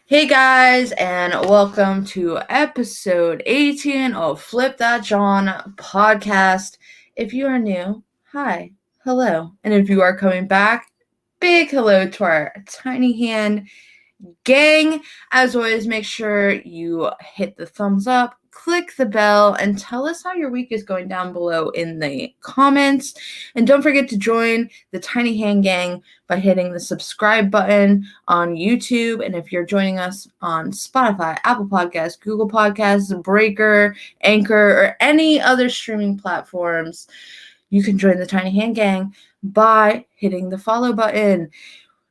Hey guys, and welcome to episode 18 of Flip That Jawn podcast. If you are new, hi, hello. And if you are coming back, big hello to our tiny hand gang. As always, make sure you hit the thumbs up, click the bell, and tell us how your week is going down below in the comments. And don't forget to join the Tiny Hand Gang by hitting the subscribe button on YouTube. And if you're joining us on Spotify, Apple Podcasts, Google Podcasts, Breaker, Anchor, or any other streaming platforms, you can join the Tiny Hand Gang by hitting the follow button.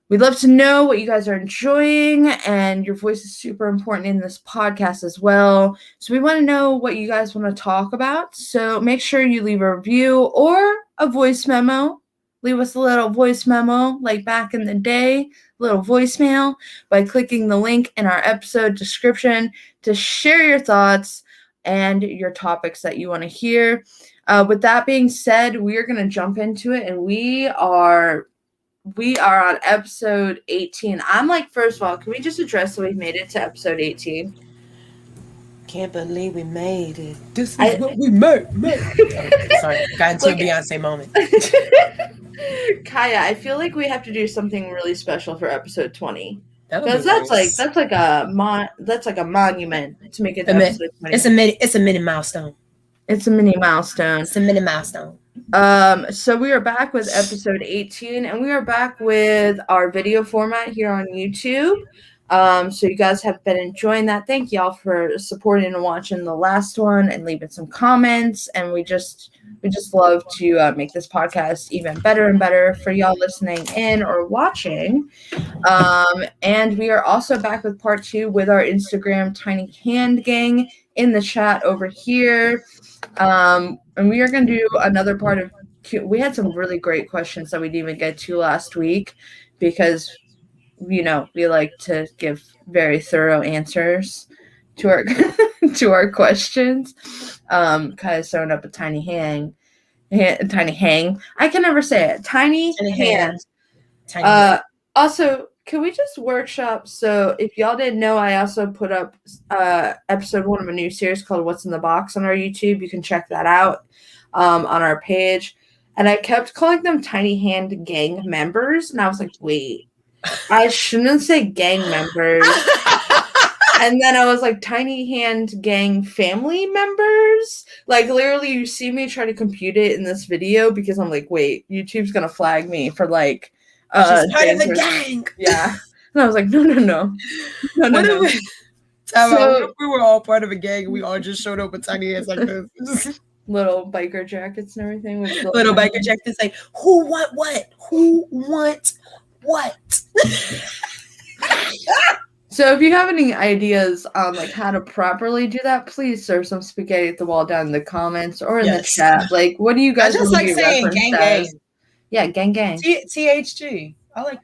We'd love to know what you guys are enjoying, and your voice is super important in this podcast as well. So we want to know what you guys want to talk about. So make sure you leave a review or a voice memo. Leave us a little voice memo like back in the day, little voicemail, by clicking the link in our episode description to share your thoughts and your topics that you want to hear. With that being said, we are going to jump into it, and we are on episode 18. I'm like, first of all, can we just address that we've made it to episode 18? Can't believe we made it. This is what we made. Sorry, got into a Beyonce moment. Kiaya, I feel like we have to do something really special for episode 20. Because that's like a monument to make it to episode 20. It's a mini milestone. It's a mini milestone. It's a mini milestone. So we are back with episode 18, and we are back with our video format here on YouTube. So you guys have been enjoying that. Thank y'all for supporting and watching the last one and leaving some comments. And we just love to make this podcast even better and better for y'all listening in or watching. And we are also back with part 2 with our Instagram Tiny Hand Gang in the chat over here. And we are going to do another part of we had some really great questions that we didn't even get to last week because, we like to give very thorough answers to our to our questions. Kind of throwing up a tiny hang. I can never say it. Tiny hand. Also, can we just workshop? So if y'all didn't know, I also put up episode 1 of a new series called What's in the Box on our YouTube. You can check that out on our page. And I kept calling them Tiny Hand Gang members. And I was like, wait, I shouldn't say gang members. And then I was like, Tiny Hand Gang family members? Like, literally, you see me try to compute it in this video because I'm like, wait, YouTube's going to flag me for like, she's part of the gang. Yeah. And I was like, no. So we were all part of a gang. We all just showed up with tiny hands like this. Little biker jackets and everything. With little biker jackets like, who want what? Who wants what? So if you have any ideas on like how to properly do that, please serve some spaghetti at the wall down in the comments or in the chat. Like, what do you guys just like saying gang? Yeah, gang. THG. I like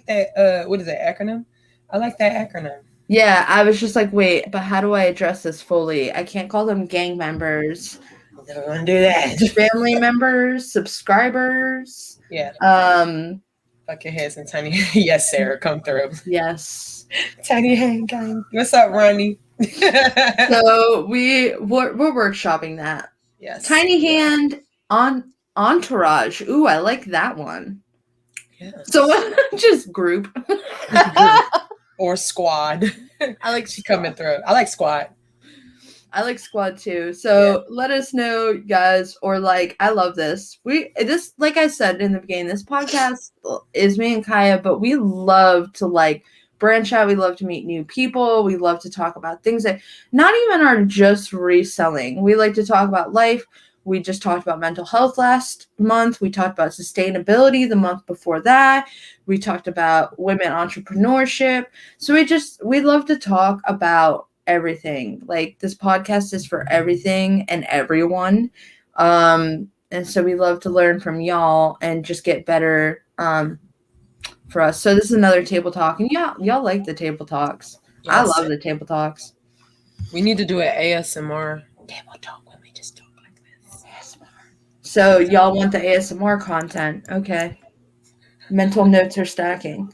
that. What is that acronym? I like that acronym. Yeah, I was just like, wait, but how do I address this fully? I can't call them gang members. I'm never gonna do that. Family members, subscribers. Yeah. Fucking heads and tiny. Yes, Sarah, come through. Yes. Tiny hand gang. What's up, Ronnie? So we're workshopping that. Yes. Tiny hand on entourage. Ooh, I like that one. Yeah. So just group. Or squad. I like coming through. I like squad. I like squad too. So let us know, guys, or like, I love this. This, like I said in the beginning, this podcast is me and Kiaya, but we love to like branch out. We love to meet new people. We love to talk about things that not even are just reselling. We like to talk about life. We just talked about mental health last month. We talked about sustainability the month before that. We talked about women entrepreneurship. So we love to talk about everything. Like, this podcast is for everything and everyone. And so we love to learn from y'all and just get better for us. So this is another table talk. And y'all like the table talks. Yes. I love the table talks. We need to do an ASMR table talk when we just talk like this. ASMR. So y'all want the ASMR content. Okay. Mental notes are stacking.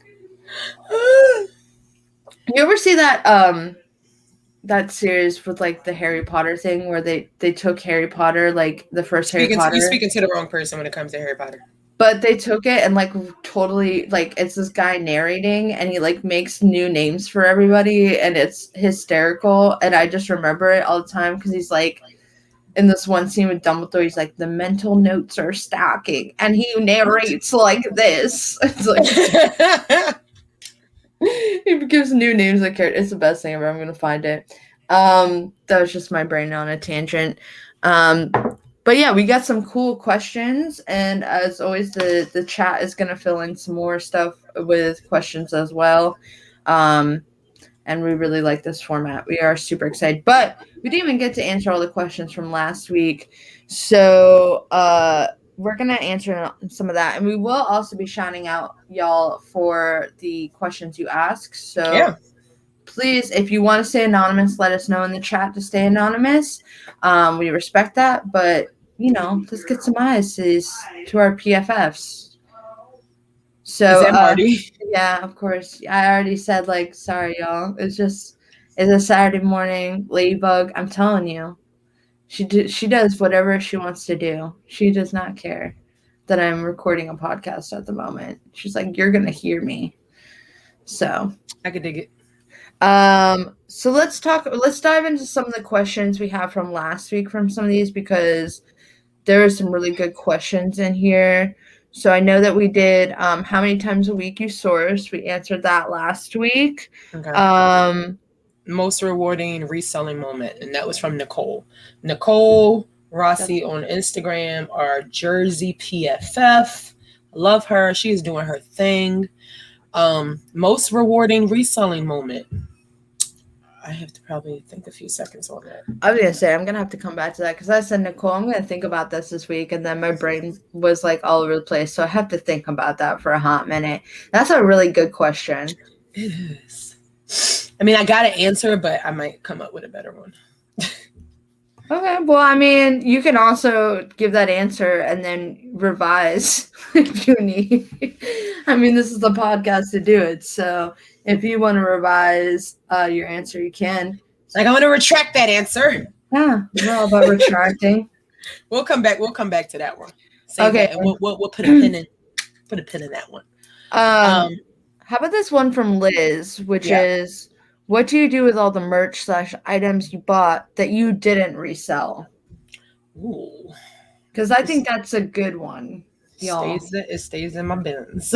You ever see that series with like the Harry Potter thing where they took Harry Potter, like the first Harry You Potter, speaking to the wrong person when it comes to Harry Potter. but they took it and like totally like it's this guy narrating and he like makes new names for everybody and it's hysterical and I just remember it all the time because he's like in this one scene with Dumbledore, he's like the mental notes are stacking and he narrates like this. It's like he gives new names to characters. It's the best thing ever. I'm gonna find it. That was just my brain on a tangent. Um, but yeah, we got some cool questions, and as always, the chat is gonna fill in some more stuff with questions as well. Um, and we really like this format. We are super excited, but we didn't even get to answer all the questions from last week, so we're gonna answer some of that, and we will also be shouting out y'all for the questions you ask. So Yeah. please, if you want to stay anonymous, let us know in the chat to stay anonymous. We respect that, but let's get some eyes to our PFFs. Is So that Marty? yeah, of course. I already said like sorry y'all. It's a Saturday morning ladybug. I'm telling you. She does whatever she wants to do. She does not care that I'm recording a podcast at the moment. She's like, you're gonna hear me. So I could dig it. so let's dive into some of the questions we have from last week from some of these because there are some really good questions in here. So I know that we did how many times a week you source. We answered that last week. Okay. Um Most rewarding reselling moment, and that was from Nicole Rossi on Instagram, our Jersey PFF. Love her. She's doing her thing. Most rewarding reselling moment. I have to probably think a few seconds on that. I was gonna say I'm gonna have to come back to that because I said Nicole, I'm gonna think about this week, and then my brain was like all over the place, so I have to think about that for a hot minute. That's a really good question. It is. I mean, I got to answer, but I might come up with a better one. Okay, well, I mean, you can also give that answer and then revise if you need. I mean, this is the podcast to do it, so if you want to revise your answer, you can. Like, I'm going to retract that answer. Yeah, we're all about retracting. We'll come back to that one. Save Okay, that, and we'll put a pin in that one. how about this one from Liz, which is, what do you do with all the merch / items you bought that you didn't resell? Ooh. Because I think that's a good one, y'all. It stays in my bins.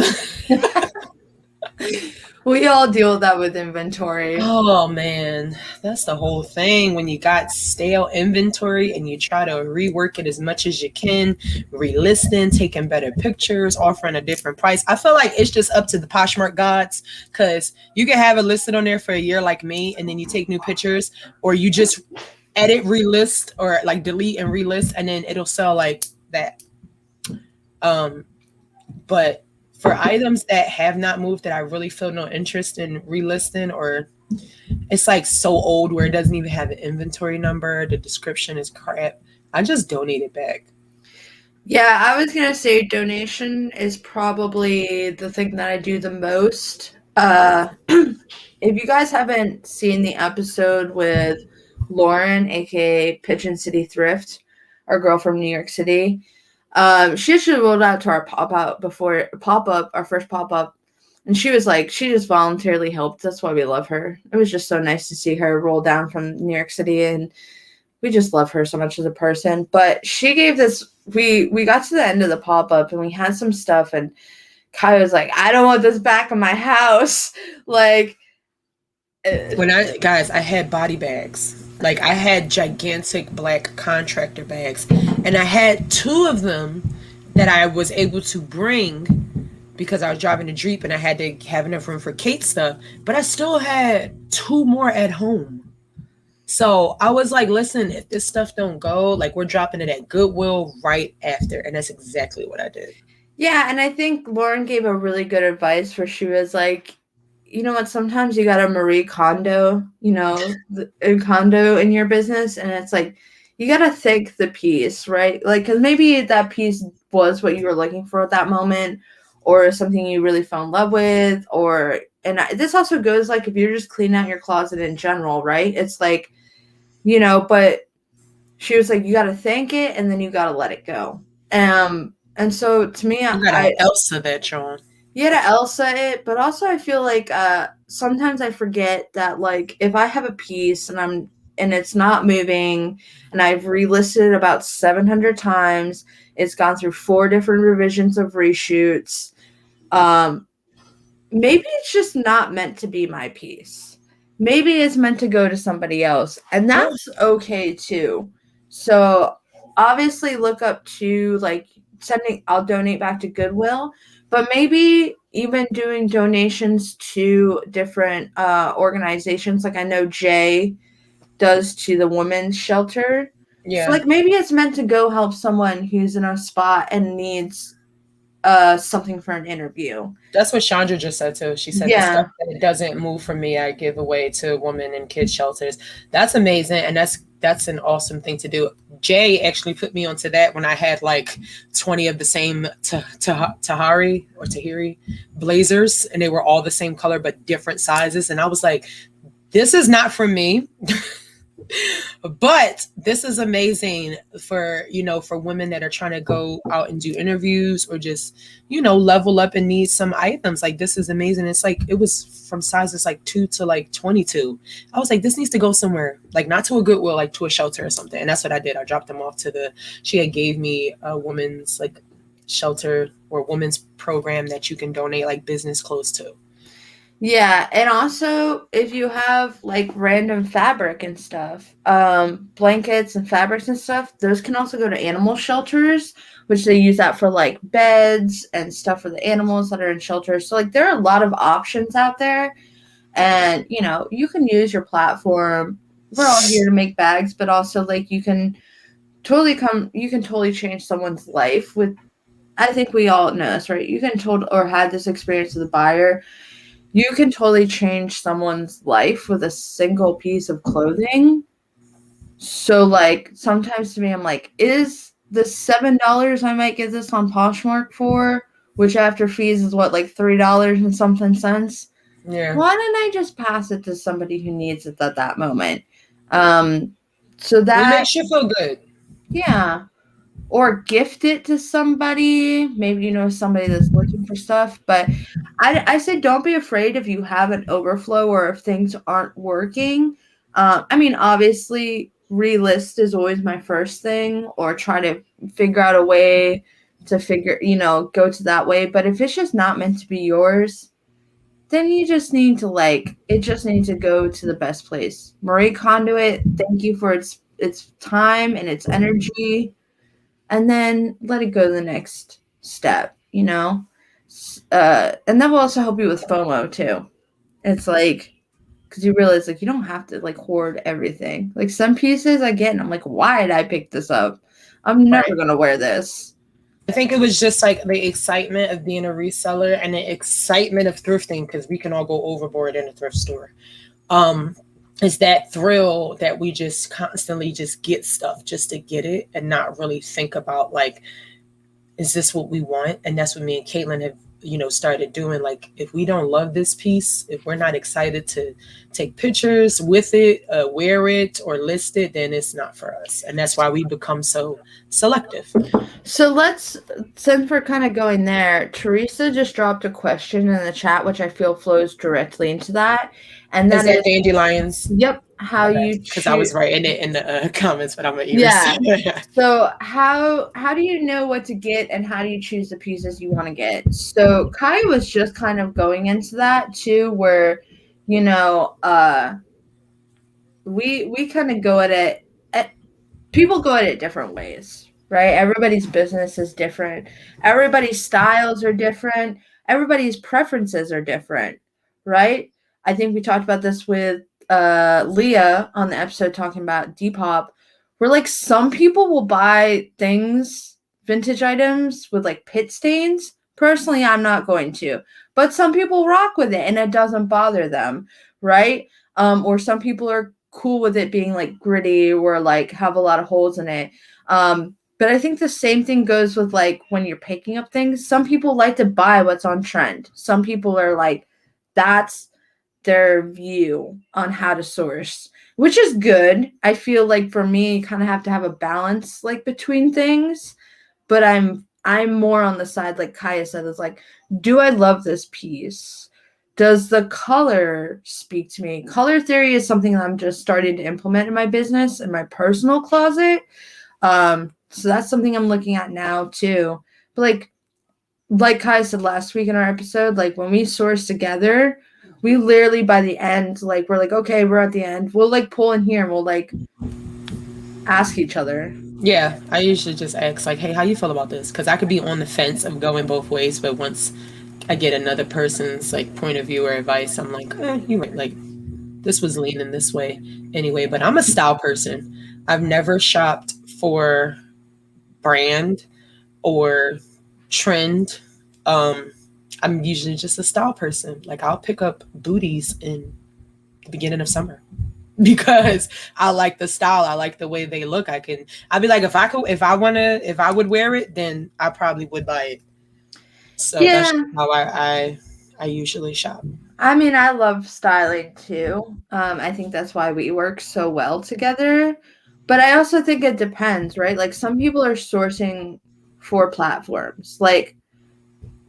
We all deal with that with inventory. Oh man, that's the whole thing. When you got stale inventory and you try to rework it as much as you can, relisting, taking better pictures, offering a different price. I feel like it's just up to the Poshmark gods, because you can have it listed on there for a year like me, and then you take new pictures, or you just edit, relist, or like delete and relist, and then it'll sell like that. But for items that have not moved, that I really feel no interest in relisting, or it's like so old where it doesn't even have an inventory number, the description is crap, I just donate it back. Yeah, I was gonna say donation is probably the thing that I do the most. If you guys haven't seen the episode with Lauren, aka Pigeon City Thrift, our girl from New York City, she actually rolled out to our pop up, our first pop up, and she was like, she just voluntarily helped. That's why we love her. It was just so nice to see her roll down from New York City, and we just love her so much as a person. But she gave this. We got to the end of the pop up, and we had some stuff, and Kai was like, I don't want this back in my house. Like, I had body bags. Like, I had gigantic black contractor bags, and I had 2 of them that I was able to bring because I was driving a Jeep and I had to have enough room for Kate's stuff, but I still had 2 more at home. So I was like, listen, if this stuff don't go, like, we're dropping it at Goodwill right after. And that's exactly what I did. Yeah, and I think Lauren gave a really good advice where she was like, you know what, sometimes you got to Marie Kondo, a condo in your business, and it's like, you got to think the piece, right? Like, because maybe that piece was what you were looking for at that moment, or something you really fell in love with, or and this also goes like if you're just cleaning out your closet in general, right? It's like, but she was like, you got to thank it and then you got to let it go. And so to me, You gotta Elsa that, Jawn. yeah, to Elsa it, but also I feel like sometimes I forget that like if I have a piece and it's not moving and I've relisted it about 700 times, it's gone through 4 different revisions of reshoots. Um, Maybe it's just not meant to be my piece. Maybe it's meant to go to somebody else, and Yeah. that's okay too. So obviously look up to like sending I'll donate back to Goodwill, but maybe even doing donations to different organizations like I know Jay does to the women's shelter. So Yeah. like maybe it's meant to go help someone who's in a spot and needs something for an interview. That's what Chandra just said too. She said the stuff Yeah. that doesn't move for me, I give away to women and kids shelters. That's amazing, and that's an awesome thing to do. Jay actually put me onto that when I had like 20 of the same Tahiri blazers, and they were all the same color but different sizes. And I was like, this is not for me. But this is amazing for for women that are trying to go out and do interviews or just level up and need some items. Like, this is amazing. It's like it was from sizes like 2 to like 22. I was like, this needs to go somewhere, like not to a Goodwill, like to a shelter or something. And that's what I did. I dropped them off to she had gave me a woman's like shelter or women's program that you can donate like business clothes to. Yeah, and also if you have like random fabric and stuff, blankets and fabrics and stuff, those can also go to animal shelters, which they use that for like beds and stuff for the animals that are in shelters. So like there are a lot of options out there, and you can use your platform. We're all here to make bags, but also like you can totally change someone's life with. I think we all know this, right? You can told or had this experience with a buyer, you can totally change someone's life with a single piece of clothing. So, like, sometimes to me, I'm like, is the $7 I might get this on Poshmark for, which after fees is what, like $3 and something cents? Yeah. Why don't I just pass it to somebody who needs it at that moment? Um, so It that, makes you feel good. yeah. Or gift it to somebody, maybe somebody that's looking for stuff. But I say don't be afraid if you have an overflow or if things aren't working. I mean, obviously, relist is always my first thing, or try to figure out a way to go to that way. But if it's just not meant to be yours, then you just need to it just needs to go to the best place. Marie Conduit, thank you for its time and its energy, and then let it go to the next step. And that will also help you with FOMO too. It's like, because you realize like you don't have to like hoard everything. Like some pieces I get and I'm like, why did I pick this up? I'm never Right. gonna wear this. I think it was just like the excitement of being a reseller and the excitement of thrifting, because we can all go overboard in a thrift store. Um, it's that thrill that we just constantly just get stuff just to get it and not really think about like, is this what we want? And that's what me and Caitlin have, started doing. Like, if we don't love this piece, if we're not excited to take pictures with it, wear it, or list it, then it's not for us. And that's why we become so selective. So since we're kind of going there, Teresa just dropped a question in the chat, which I feel flows directly into that. And Is that that is, dandelions? yep, how Okay, you because I choose. was writing it in the comments, but I'm an ears. Yeah. So how do you know what to get and how do you choose the pieces you want to get? So Kai was just kind of going into that too, where you know uh we kind of go at it people go at it different ways, right? Everybody's business is different. Everybody's styles are different. Everybody's preferences are different, right? I think we talked about this with Leah on the episode talking about Depop, where like some people will buy things, vintage items with like pit stains. Personally, I'm not going to, but some people rock with it and it doesn't bother them, right? Or some people are cool with it being like gritty or like have a lot of holes in it. But I think the same thing goes with like when you're picking up things. Some people like to buy what's on trend. Some people are like, that's their view on how to source, which is good. I feel like for me, you kind of have to have a balance like between things, but I'm more on the side like Kaya said, it's like, do I love this piece? Does the color speak to me? Color theory is something that I'm just starting to implement in my business, in my personal closet. So that's something I'm looking at now too. But like Kai said last week in our episode, like when we source together, we literally by the end, like we're like, okay, we're at the end. We'll like pull in here and we'll like ask each other. Yeah, I usually just ask like, "Hey, how you feel about this?" Because I could be on the fence of going both ways, but once I get another person's like point of view or advice, I'm like, "You right." Like this was leaning this way anyway. But I'm a style person. I've never shopped for brand or trend. Um, I'm usually just a style person. Like I'll pick up booties in the beginning of summer because I like the style. I like the way they look. I'd be like, if I would wear it, then I probably would buy it. So that's Yeah. how I usually shop. I mean, I love styling too. I think that's why we work so well together. But I also think it depends, right? Like some people are sourcing for platforms. Like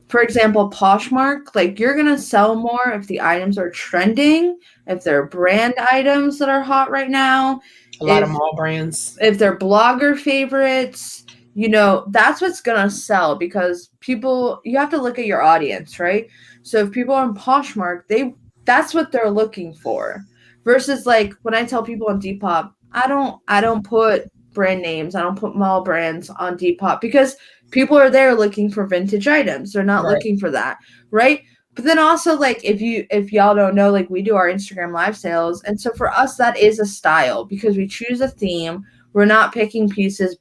for example, Poshmark, like you're gonna sell more if the items are trending, if they're brand items that are hot right now, A lot of if mall brands. if they're blogger favorites, that's what's gonna sell because people you have to look at your audience, right? So if people are on Poshmark, that's what they're looking for. Versus like when I tell people on Depop, I don't put brand names, I don't put mall brands on Depop because people are there looking for vintage items. They're not Right. looking for that, right? But then also like if y'all don't know, like we do our Instagram live sales, and so for us that is a style because we choose a theme. We're not picking pieces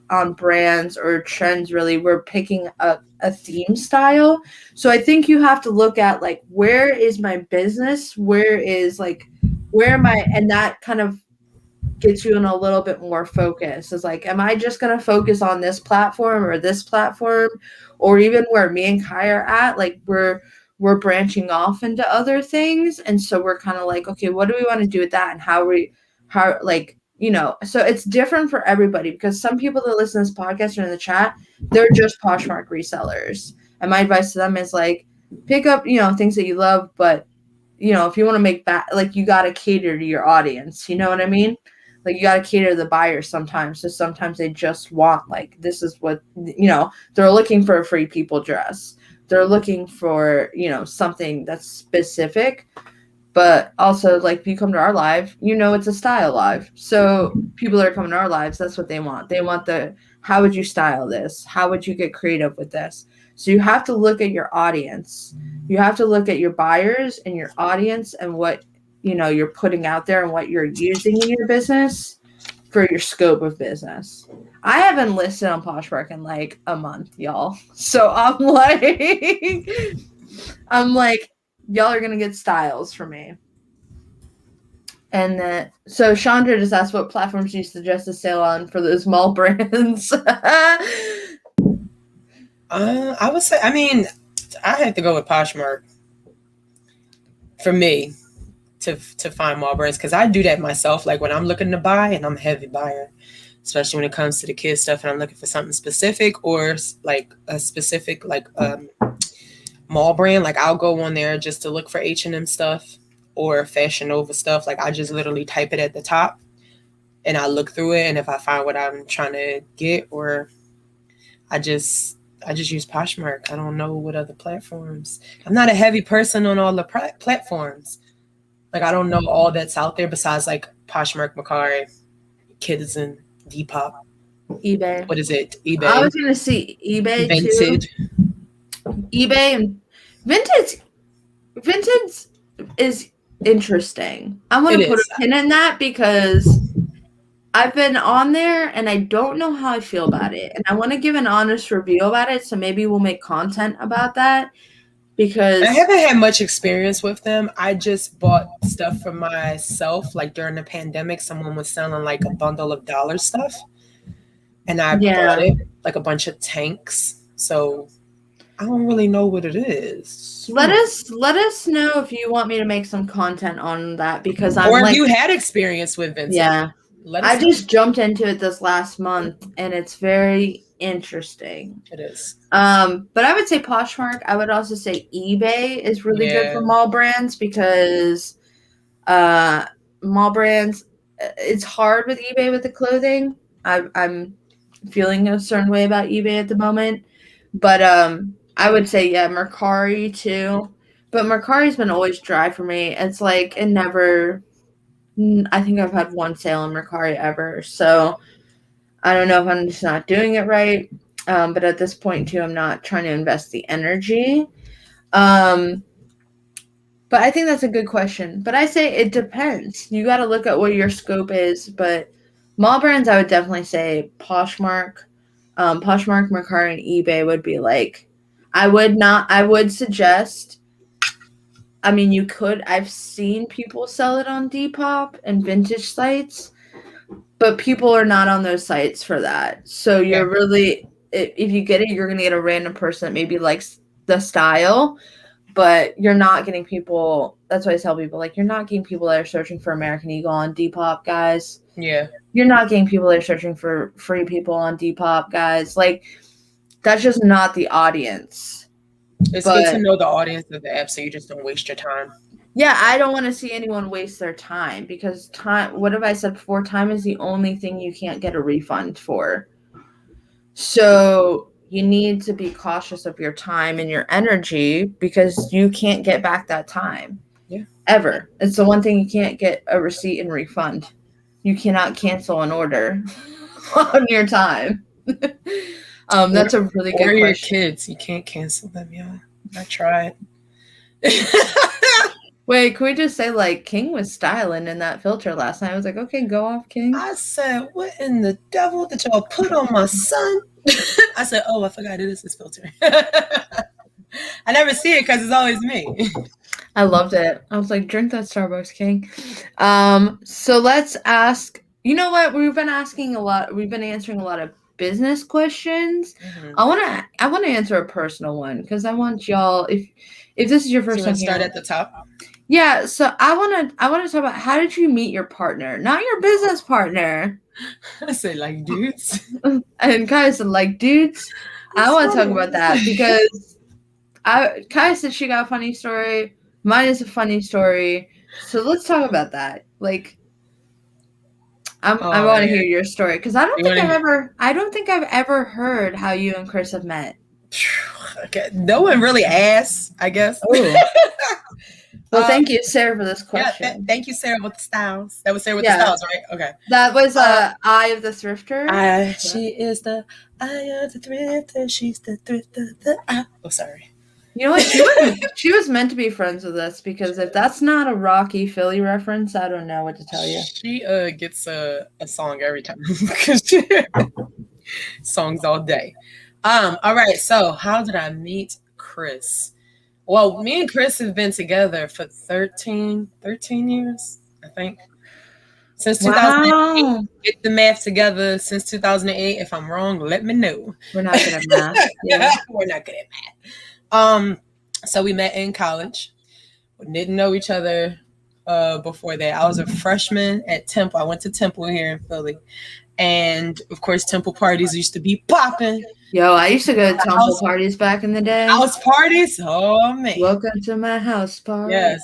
on brands or trends really. We're picking a theme style. So I think you have to look at like where is my business? Where am I, and that kind of gets you in a little bit more focus. Is like, am I just gonna focus on this platform or this platform, or even where me and Kai are at? Like we're branching off into other things, and so we're kind of like, okay, what do we want to do with that, and how like so it's different for everybody because some people that listen to this podcast or in the chat, they're just Poshmark resellers, and my advice to them is like, pick up things that you love, but if you want to make that, like you got to cater to your audience. You know what I mean? Like you got to cater to the buyer sometimes. So sometimes they just want like this is what they're looking for a free people dress. They're looking for something that's specific. But also like if you come to our live, it's a style live. So people that are coming to our lives, that's what they want. They want the how would you style this? How would you get creative with this? So you have to look at your audience. You have to look at your buyers and your audience and what you're putting out there and what you're using in your business for your scope of business. I haven't listed on Poshmark in like a month, y'all. So I'm like, y'all are gonna get styles from me. And then, so Chandra just asked what platforms you suggest to sale on for those small brands. I would say, I mean, I had to go with Poshmark for me to find mall brands because I do that myself. Like when I'm looking to buy, and I'm a heavy buyer, especially when it comes to the kids stuff, and I'm looking for something specific or like a specific mall brand. Like I'll go on there just to look for H&M stuff or Fashion Nova stuff. Like I just literally type it at the top and I look through it, and if I find what I'm trying to get, or I just use Poshmark. I don't know what other platforms. I'm not a heavy person on all the platforms. Like I don't know all that's out there besides like Poshmark, Macari, Kids, and Depop. eBay. What is it? I eBay, was gonna see eBay too. Vinted. eBay and vintage. Vintage is interesting. I want It to put a is. pin in that because I've been on there and I don't know how I feel about it. And I want to give an honest review about it. So maybe we'll make content about that I because, haven't had much experience with them. I just bought stuff for myself. Like during the pandemic, someone was selling like a bundle of dollar stuff, and I bought yeah, it, like a bunch of tanks. So I don't really know what it is. Let us know if you want me to make some content on that, because I'm Or if like, you had experience with vintage. yeah, Let I us know. just jumped into it this last month, and it's very interesting. It is. But I would say Poshmark. I would also say eBay is really good for Yeah. mall brands, because mall brands, it's hard with eBay with the clothing. I'm feeling a certain way about eBay at the moment, but I would say, yeah, Mercari too. But Mercari's been always dry for me. It's like it never. I think I've had one sale on Mercari ever, so I don't know if I'm just not doing it right. But at this point too, I'm not trying to invest the energy. Um, but I think that's a good question. But I say it depends. You got to look at what your scope is. But mall brands, I would definitely say Poshmark, Poshmark, Mercari, and eBay would be like. I would not. I would suggest. I mean, you could. I've seen people sell it on Depop and vintage sites, but people are not on those sites for that. So Yeah. you're really, if you get it, you're gonna get a random person that maybe likes the style, but you're not getting people. That's why I tell people, like, you're not getting people that are searching for American Eagle on Depop, guys. Yeah. You're not getting people that are searching for Free People on Depop, guys. Like, that's just not the audience. It's good to But know the audience of the app so you just don't waste your time. yeah, I don't want to see anyone waste their time, because time, what have I said before? Time is the only thing you can't get a refund for. So you need to be cautious of your time and your energy, because you can't get back that time. Yeah. Ever. It's the one thing you can't get a receipt and refund. You cannot cancel an order on your time. That's a really good Or your question. kids. You can't cancel them, y'all. I tried. Wait, can we just say, like, King was styling in that filter last night? I was like, okay, go off, King. I said, what in the devil did y'all put on my son? I said, oh, I forgot it is his filter. I never see it because it's always me. I loved it. I was like, drink that Starbucks, King. So let's ask, you know what? We've been answering a lot of business questions. Mm-hmm. I wanna answer a personal one, because I want y'all, if this is your So first you time want to start here. at the top? Yeah, so I wanna talk about, how did you meet your partner? Not your business partner. I say, like, dudes. And Kaya said, like, dudes. I want to talk about that, because Kaya said she got a funny story. Mine is a funny story. So let's talk about that. Like, I Oh, want to man. hear your story, because I don't You think wanna- I've ever heard how you and Chris have met. Okay. No one really asked, I guess. Oh. Well, thank you, Sarah, for this Yeah, question. thank you, Sarah, with the styles. That was Sarah with Yeah. the styles, right? Okay. That was Eye of the Thrifter. She is the eye of the thrifter. She's the thrifter. Oh, sorry. You know what? She was meant to be friends with us, because if that's not a Rocky Philly reference, I don't know what to tell you. She gets a song every time. Songs all day. All right. So how did I meet Chris? Well, me and Chris have been together for 13 years, I think. Since 2008. Wow. Get the math together since 2008. If I'm wrong, let me know. We're not good at math. Yeah. We're not good at math. So we met in college. We didn't know each other before that. I was a freshman at Temple. I went to Temple here in Philly. And of course, Temple parties used to be popping. Yo, I used to go to Temple parties back in the day. House parties? Oh, man. Welcome to my house party. Yes.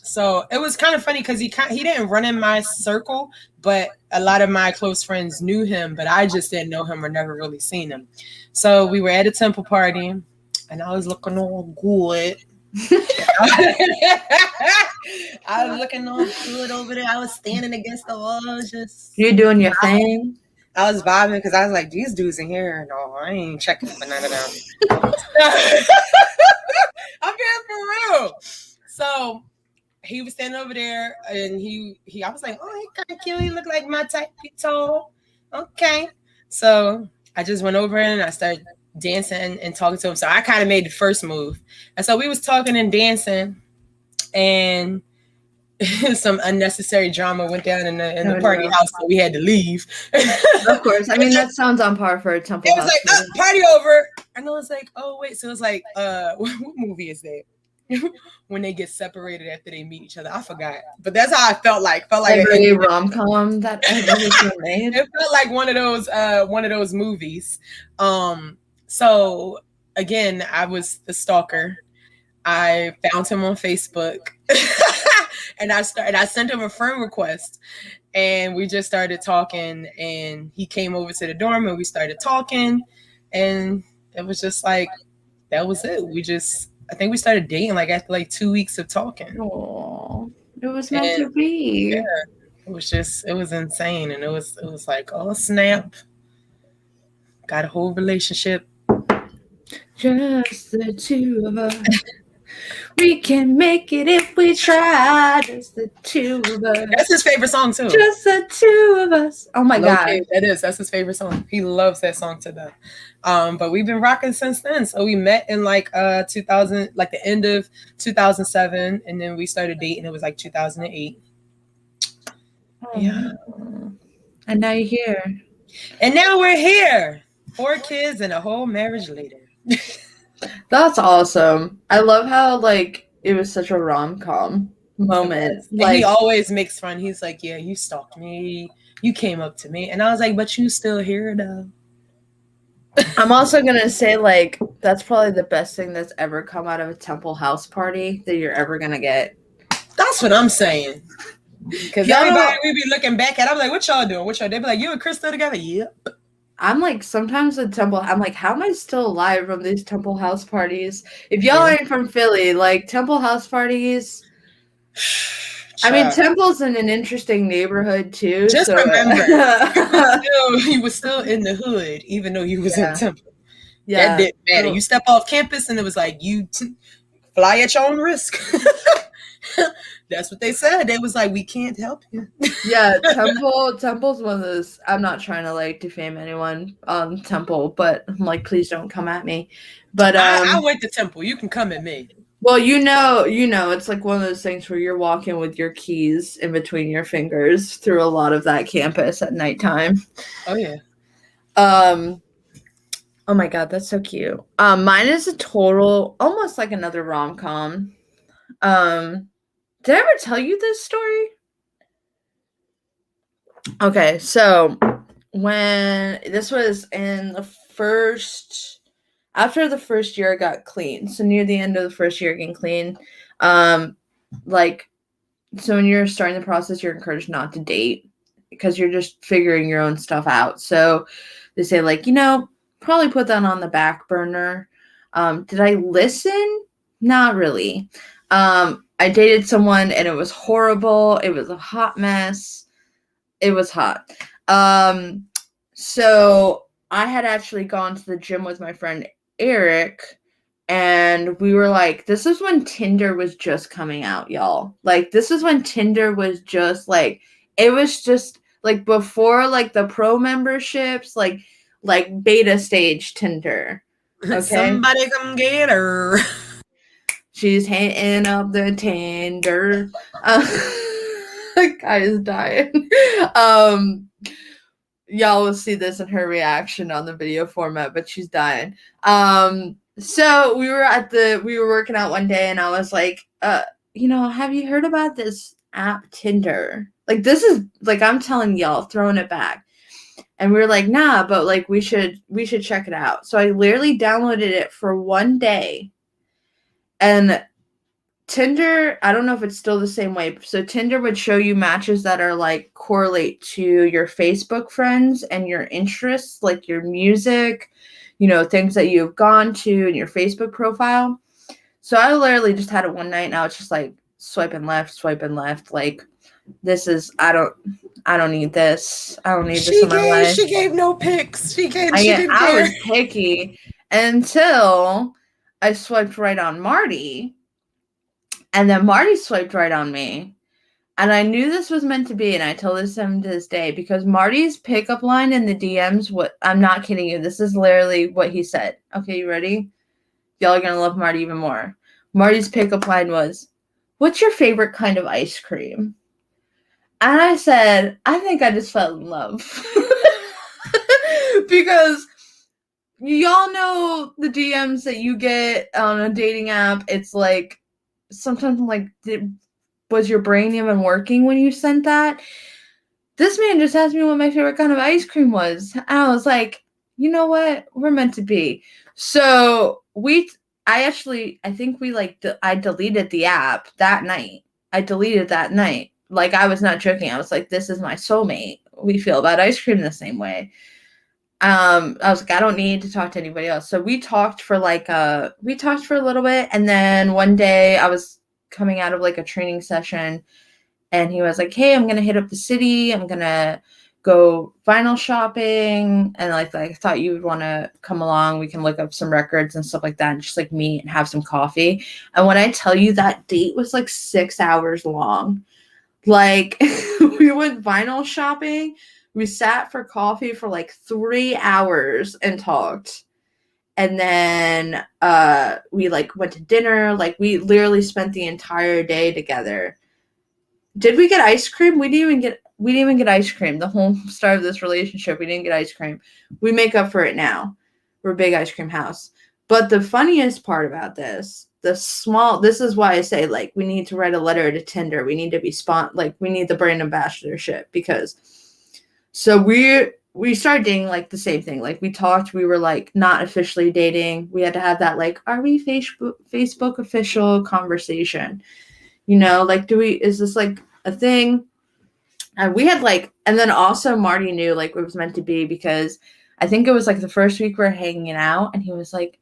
So it was kind of funny because he didn't run in my circle, but a lot of my close friends knew him, but I just didn't know him or never really seen him. So we were at a Temple party, and I was looking all good. I was looking all good over there. I was standing against the wall, just you doing your thing. I was vibing because I was like, these dudes in here. No, I ain't checking for none of them. I'm being for real. So he was standing over there, and he I was like, oh, he kind of cute. He looked like my type. He tall. Okay. So I just went over and I started dancing and talking to him. So I kind of made the first move. And so we was talking and dancing, and some unnecessary drama went down in the Oh party no. house, so we had to leave. Of course. I mean, that sounds on par for a Temple It was House like, party. party over. And I was like, oh, wait. So it was like, what movie is that? When they get separated after they meet each other. I forgot. But that's how I felt like. Felt like Every rom-com that ever has been made. it felt like one of those movies. So again, I was the stalker. I found him on Facebook. And I sent him a friend request. And we just started talking, and he came over to the dorm and we started talking, and it was just like, that was it. I think we started dating like after like 2 weeks of talking. Oh, it was meant And to be. yeah, it was insane. And it was like, oh snap. Got a whole relationship. Just the two of us. We can make it if we try. Just the two of us. That's his favorite song too. Just the two of us. Oh my God. Okay, that's his favorite song. He loves that song to death. But we've been rocking since then. So we met in like 2000, like the end of 2007, and then we started dating. It was like 2008. Oh, Yeah. and now you're here. And now we're here. 4 kids and a whole marriage later. That's awesome. I love how like it was such a rom-com moment. Like, he always makes fun. He's like, yeah, you stalked me. You came up to me. And I was like, but you still here though. I'm also gonna say, like, that's probably the best thing that's ever come out of a Temple House party that you're ever gonna get. That's what I'm saying. Because everybody we be looking back at, I'm like, what y'all doing? What y'all? They be like, you and Chris still together? Yep. I'm like, sometimes at Temple, I'm like, how am I still alive from these Temple House parties? If y'all ain't from Philly, like, Temple House parties. I mean, Temple's in an interesting neighborhood too. Just so. remember, you was still in the hood, even though you was in Temple. Yeah, that didn't matter. You step off campus, and it was like you fly at your own risk. That's what they said. They was like, we can't help you. Yeah, Temple's one of those. I'm not trying to like defame anyone on Temple, but I'm like, please don't come at me. But I went to Temple. You can come at me. Well, you know, it's like one of those things where you're walking with your keys in between your fingers through a lot of that campus at nighttime. Oh yeah. Oh my God, that's so cute. Mine is a total, almost like another rom-com. Did I ever tell you this story? Okay, so when this was in the after the first year I got clean, so near the end of the first year getting clean, like, so when you're starting the process, you're encouraged not to date because you're just figuring your own stuff out. So they say, like, probably put that on the back burner. Did I listen? Not really. I dated someone and it was horrible. It was a hot mess. It was hot. So I had actually gone to the gym with my friend Eric, and we were like, this is when Tinder was just coming out, y'all. Like, this is when Tinder was just like, it was just like before like the pro memberships, like beta stage Tinder. Okay. Somebody come get her. She's hitting up the Tinder. Guy is dying. Y'all will see this in her reaction on the video format, but she's dying. So we were working out one day, and I was like, have you heard about this app Tinder? Like, this is like, I'm telling y'all, throwing it back. And we were like, nah, but like we should check it out. So I literally downloaded it for one day. And Tinder, I don't know if it's still the same way. So Tinder would show you matches that are like correlate to your Facebook friends and your interests, like your music, things that you've gone to in your Facebook profile. So I literally just had it one night, and I was just like swiping left. Like, this is, I don't need this. I don't need this in my life. She gave no pics. I was picky until I swiped right on Marty. And then Marty swiped right on me. And I knew this was meant to be, and I tell this to him to this day, because Marty's pickup line in the DMs, I'm not kidding you, this is literally what he said. Okay, you ready? Y'all are going to love Marty even more. Marty's pickup line was, what's your favorite kind of ice cream? And I said, I think I just fell in love. Because y'all know the DMs that you get on a dating app. It's like, sometimes I'm like, was your brain even working when you sent that? This man just asked me what my favorite kind of ice cream was. And I was like, you know what? We're meant to be. So I think I deleted the app that night. I deleted that night. Like, I was not joking. I was like, this is my soulmate. We feel about ice cream the same way. I was like, I don't need to talk to anybody else. So we talked for a little bit. And then one day I was coming out of like a training session, and he was like, hey, I'm gonna hit up the city, I'm gonna go vinyl shopping, and like I thought you would want to come along, we can look up some records and stuff like that, and just like meet and have some coffee. And when I tell you, that date was like 6 hours long. Like, we went vinyl shopping, we sat for coffee for like 3 hours and talked. And then we like went to dinner. Like, we literally spent the entire day together. Did we get ice cream? We didn't even get ice cream. The whole start of this relationship, we didn't get ice cream. We make up for it now. We're a big ice cream house. But the funniest part about this is why I say, like, we need to write a letter to Tinder. We need to be we need the brand ambassadorship, because so we started dating like the same thing. Like, we talked, we were like not officially dating. We had to have that like, are we Facebook official conversation? Like, is this like a thing? And we had like, and then also Marty knew like it was meant to be, because I think it was like the first week we were hanging out, and he was like,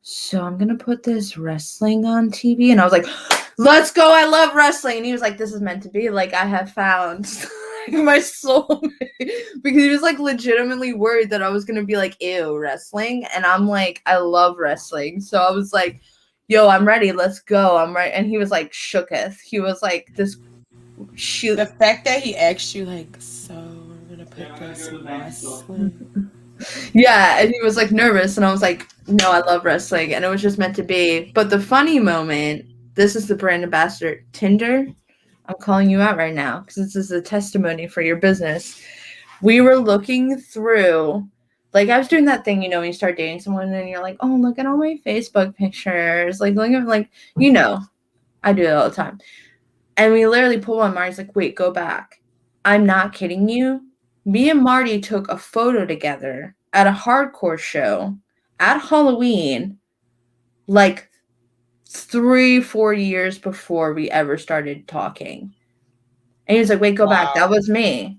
so I'm going to put this wrestling on TV. And I was like, let's go. I love wrestling. And he was like, this is meant to be. Like, I have found my soulmate. Because he was like legitimately worried that I was going to be like, ew, wrestling. And I'm like, I love wrestling. So I was like, yo, I'm ready. Let's go. I'm right. And he was like shooketh. He was like, this shoot. The fact that he asked you, like, so I'm gonna put this wrestling. Yeah, and he was like nervous, and I was like, no, I love wrestling, and it was just meant to be. But the funny moment, this is the brand ambassador, Tinder. I'm calling you out right now because this is a testimony for your business. We were looking through, like, I was doing that thing, when you start dating someone and you're like, oh, look at all my Facebook pictures. Like, look at, like, I do it all the time. And we literally pull one. Marty's like, wait, go back. I'm not kidding you. Me and Marty took a photo together at a hardcore show at Halloween, like 3-4 years before we ever started talking. And he was like, wait, go back. That was me.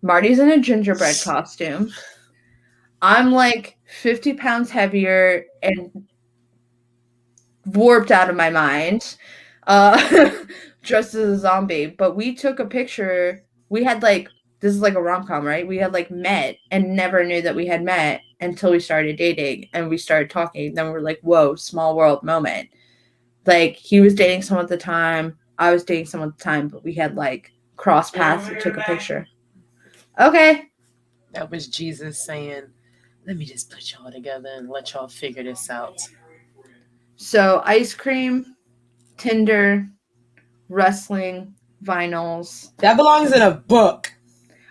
Marty's in a gingerbread costume. I'm like 50 pounds heavier and warped out of my mind, dressed as a zombie. But we took a picture. We had like, this is like a rom-com, right? We had like met and never knew that we had met until we started dating and we started talking. Then we're like, whoa, small world moment. Like, he was dating someone at the time, I was dating someone at the time, but we had like crossed paths and took a picture. Okay. That was Jesus saying, let me just put y'all together and let y'all figure this out. So, ice cream, Tinder, wrestling, vinyls. That belongs in a book.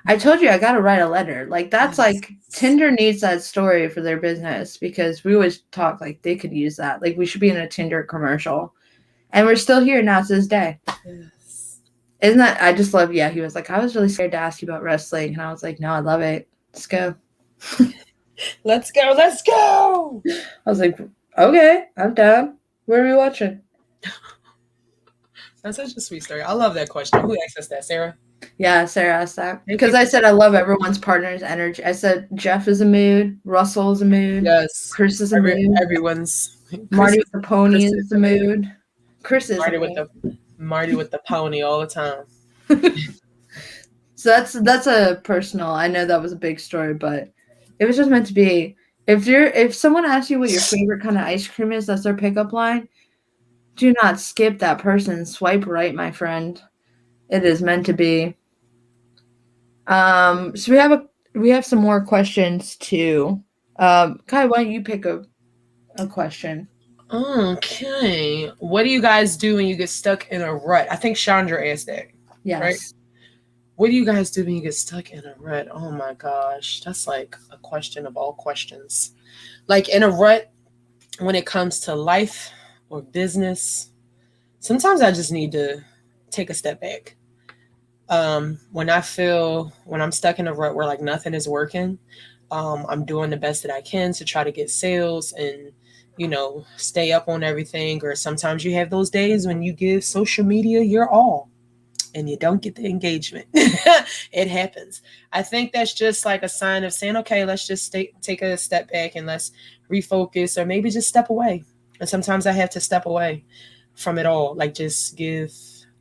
I told you I gotta write a letter. Like, that's like, Tinder needs that story for their business, because we always talk like they could use that. Like, we should be in a Tinder commercial. And we're still here now to this day. Yes. Isn't that, I just love, he was like, I was really scared to ask you about wrestling. And I was like, no, I love it. Let's go. Let's go. Let's go. I was like, okay, I'm down. What are we watching? That's such a sweet story. I love that question. Who asked us that, Sarah? Yeah, Sarah asked that. Because I said I love everyone's partner's energy. I said Jeff is a mood, Russell is a mood, Yes. Chris is a mood, Everyone's. Marty with the pony is a mood. Chris is Marty with the pony all the time. So that's a personal. I know that was a big story, but it was just meant to be. If someone asks you what your favorite kind of ice cream is, that's their pickup line. Do not skip that person. Swipe right, my friend. It is meant to be. So we have some more questions too. Kai, why don't you pick a question? Okay. What do you guys do when you get stuck in a rut? I think Chandra asked that, right? Yes. What do you guys do when you get stuck in a rut? Oh my gosh. That's like a question of all questions. Like in a rut, when it comes to life or business, sometimes I just need to take a step back. When I'm stuck in a rut where like nothing is working, I'm doing the best that I can to try to get sales and stay up on everything. Or sometimes you have those days when you give social media your all and you don't get the engagement. It happens. I think that's just like a sign of saying, okay, let's just take a step back and let's refocus, or maybe just step away. And sometimes I have to step away from it all, like just give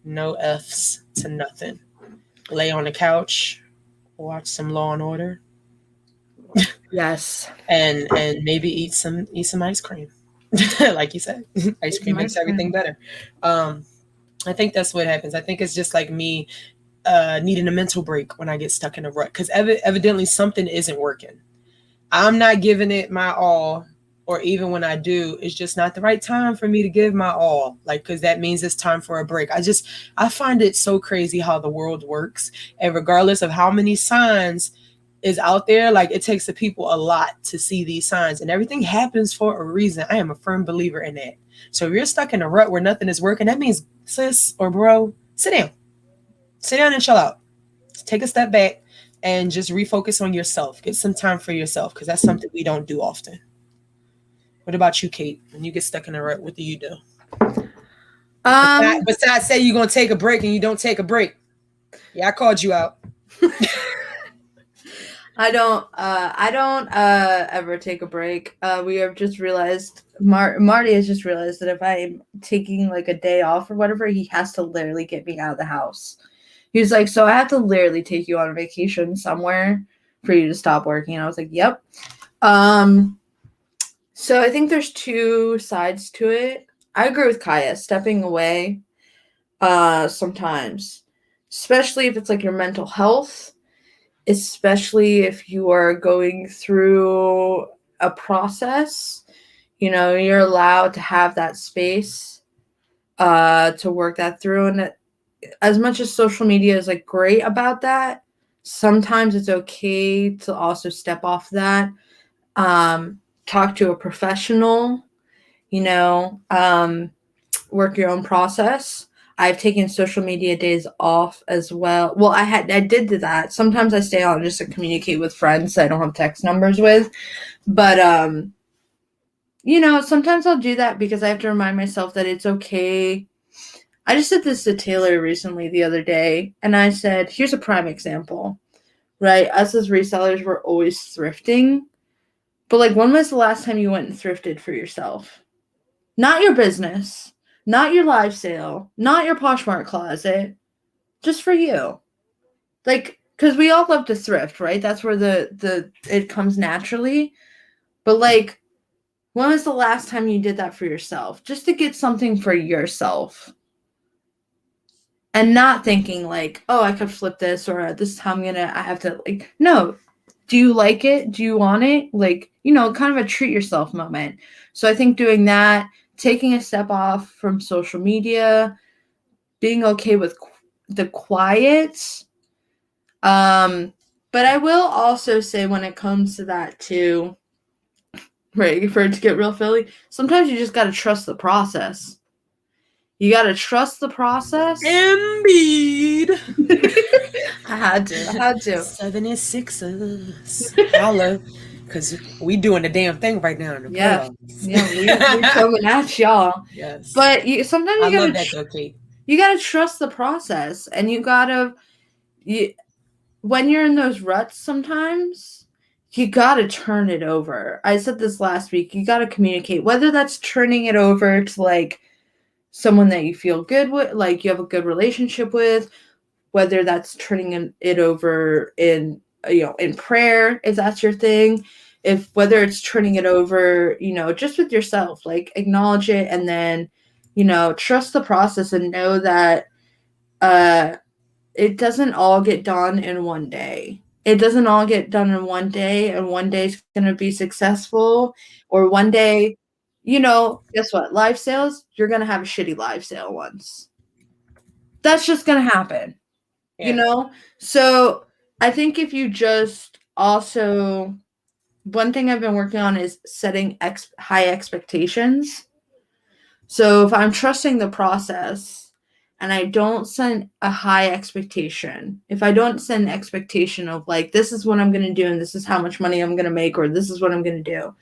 no F's to nothing. Lay on the couch, watch some Law and Order, Yes. and maybe eat some ice cream. Like you said, ice It's some cream makes ice everything cream. better. I think that's what happens. I think it's just like me needing a mental break when I get stuck in a rut, because evidently something isn't working. I'm not giving it my all, or even when I do, it's just not the right time for me to give my all. Like, because that means it's time for a break. I find it so crazy how the world works, and regardless of how many signs is out there, like it takes the people a lot to see these signs, and everything happens for a reason. I am a firm believer in that. So if you're stuck in a rut where nothing is working, that means, sis or bro, sit down and chill out. Take a step back and just refocus on yourself. Get some time for yourself, because that's something we don't do often. What about you, Kate? When you get stuck in a rut, what do you do? Um, Besides say you're gonna take a break and you don't take a break. Yeah, I called you out. I don't ever take a break. We have just realized Marty has just realized that if I'm taking like a day off or whatever, he has to literally get me out of the house. He's like, so I have to literally take you on a vacation somewhere for you to stop working. And I was like, yep. Um, so I think there's two sides to it. I agree with Kaya, stepping away sometimes, especially if it's like your mental health, especially if you are going through a process. You're allowed to have that space to work that through. And as much as social media is like great about that, sometimes it's okay to also step off that, talk to a professional, you know, um, work your own process. I've taken social media days off as well. Well, I did do that. Sometimes I stay on just to communicate with friends I don't have text numbers with. But sometimes I'll do that because I have to remind myself that it's okay. I just said this to Taylor recently the other day, and I said, here's a prime example, right? Us as resellers, we're always thrifting. But like, when was the last time you went and thrifted for yourself? Not your business, not your live sale, not your Poshmark closet, just for you. Like, because we all love to thrift, right? That's where the it comes naturally. But like, when was the last time you did that for yourself? Just to get something for yourself. And not thinking like, oh, I could flip this, or this time I have to, like, no. Do you like it? Do you want it? Like, kind of a treat yourself moment. So I think doing that, taking a step off from social media, being okay with the quiet. But I will also say, when it comes to that too, right, for it to get real Philly, sometimes you just got to trust the process. You got to trust the process. Embiid. I had to. I had to. 76ers. Holla. Because we doing the damn thing right now in the Yeah. playoffs. Yeah, we coming at y'all. Yes. But sometimes I love that though, Kate. you gotta trust the process, and when you're in those ruts, sometimes you gotta turn it over. I said this last week. You gotta communicate, whether that's turning it over to like someone that you feel good with, like you have a good relationship with, whether that's turning it over in prayer, if that's your thing, if whether it's turning it over, just with yourself, like acknowledge it, and then trust the process, and know that uh it doesn't all get done in one day. It doesn't all get done in one day, and one day is going to be successful, or one day Guess what? Live sales, you're going to have a shitty live sale once. That's just going to happen, Yeah. So I think if you just also, one thing I've been working on is setting high expectations. So if I'm trusting the process and I don't set a high expectation, if I don't set an expectation of like, this is what I'm going to do and this is how much money I'm going to make or this is what I'm going to do,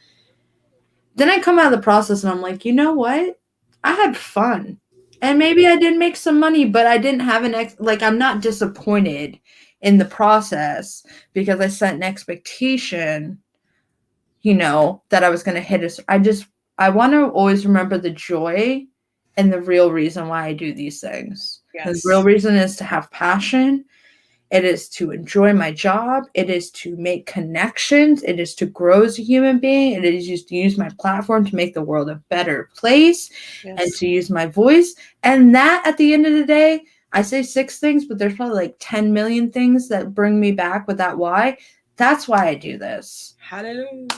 then I come out of the process and I'm like, you know what? I had fun. And maybe I did make some money, but I didn't have like I'm not disappointed in the process because I set an expectation, that I was going to hit a I want to always remember the joy and the real reason why I do these things. And the real Yes. reason is to have passion. It is to enjoy my job. It is to make connections. It is to grow as a human being. It is just to use my platform to make the world a better place and Yes. to use my voice. And that at the end of the day, I say 6 things, but there's probably like 10 million things that bring me back with that why. That's why I do this. Hallelujah.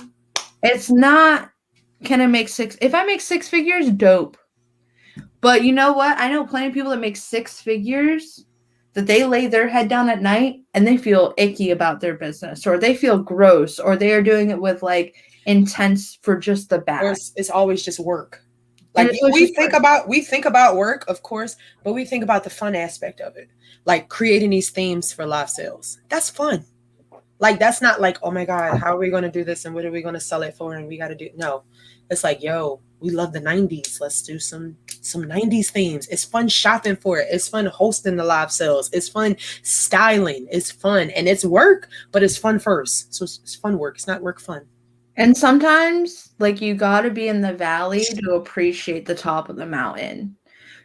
It's not, can I make 6? If I make 6 figures, dope. But you know what? I know plenty of people that make 6 figures that they lay their head down at night and they feel icky about their business or they feel gross or they are doing it with like intense for just the Or bag. it's always just work. And Like it's always we just think work. about work, of course, but we think about the fun aspect of it. Like creating these themes for live sales. That's fun. Like that's not like, oh my God, how are we going to do this and what are we going to sell it for? And we got to do no. It's like, yo, we love the 90s. Let's do some 90s themes. It's fun shopping for it. It's fun hosting the live sales. It's fun styling. It's fun. And it's work, but it's fun first. So it's fun work. It's not work fun. And sometimes like you got to be in the valley to appreciate the top of the mountain.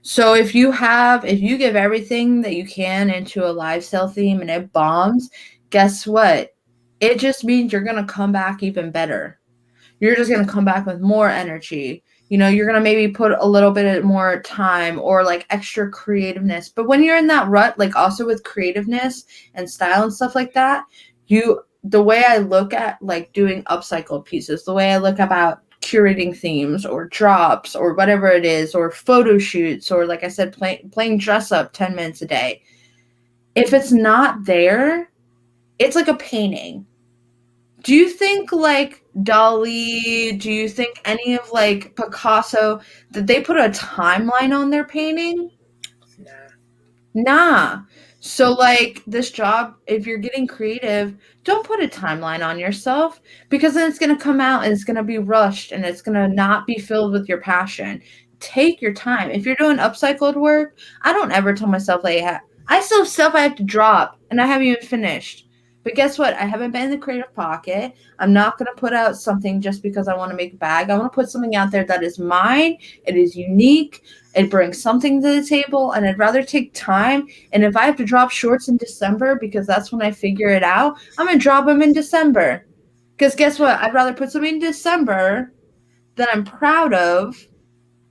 So if you give everything that you can into a live sale theme and it bombs, guess what? It just means you're going to come back even better. You're just going to come back with more energy. You're going to maybe put a little bit more time or like extra creativeness. But when you're in that rut, like also with creativeness and style and stuff like that, the way I look at like doing upcycled pieces, the way I look about curating themes or drops or whatever it is, or photo shoots, or like I said, playing dress up 10 minutes a day. If it's not there, it's like a painting. Do you think like Dali, do you think any of like Picasso, did they put a timeline on their painting? Nah. Nah. So like this job, if you're getting creative, don't put a timeline on yourself because then it's going to come out and it's going to be rushed and it's going to not be filled with your passion. Take your time. If you're doing upcycled work, I don't ever tell myself like I still have stuff I have to drop and I haven't even finished. But guess what? I haven't been in the creative pocket. I'm not going to put out something just because I want to make a bag. I want to put something out there that is mine. It is unique. It brings something to the table, and I'd rather take time. And if I have to drop shorts in December because that's when I figure it out, I'm going to drop them in December. Because guess what? I'd rather put something in December that I'm proud of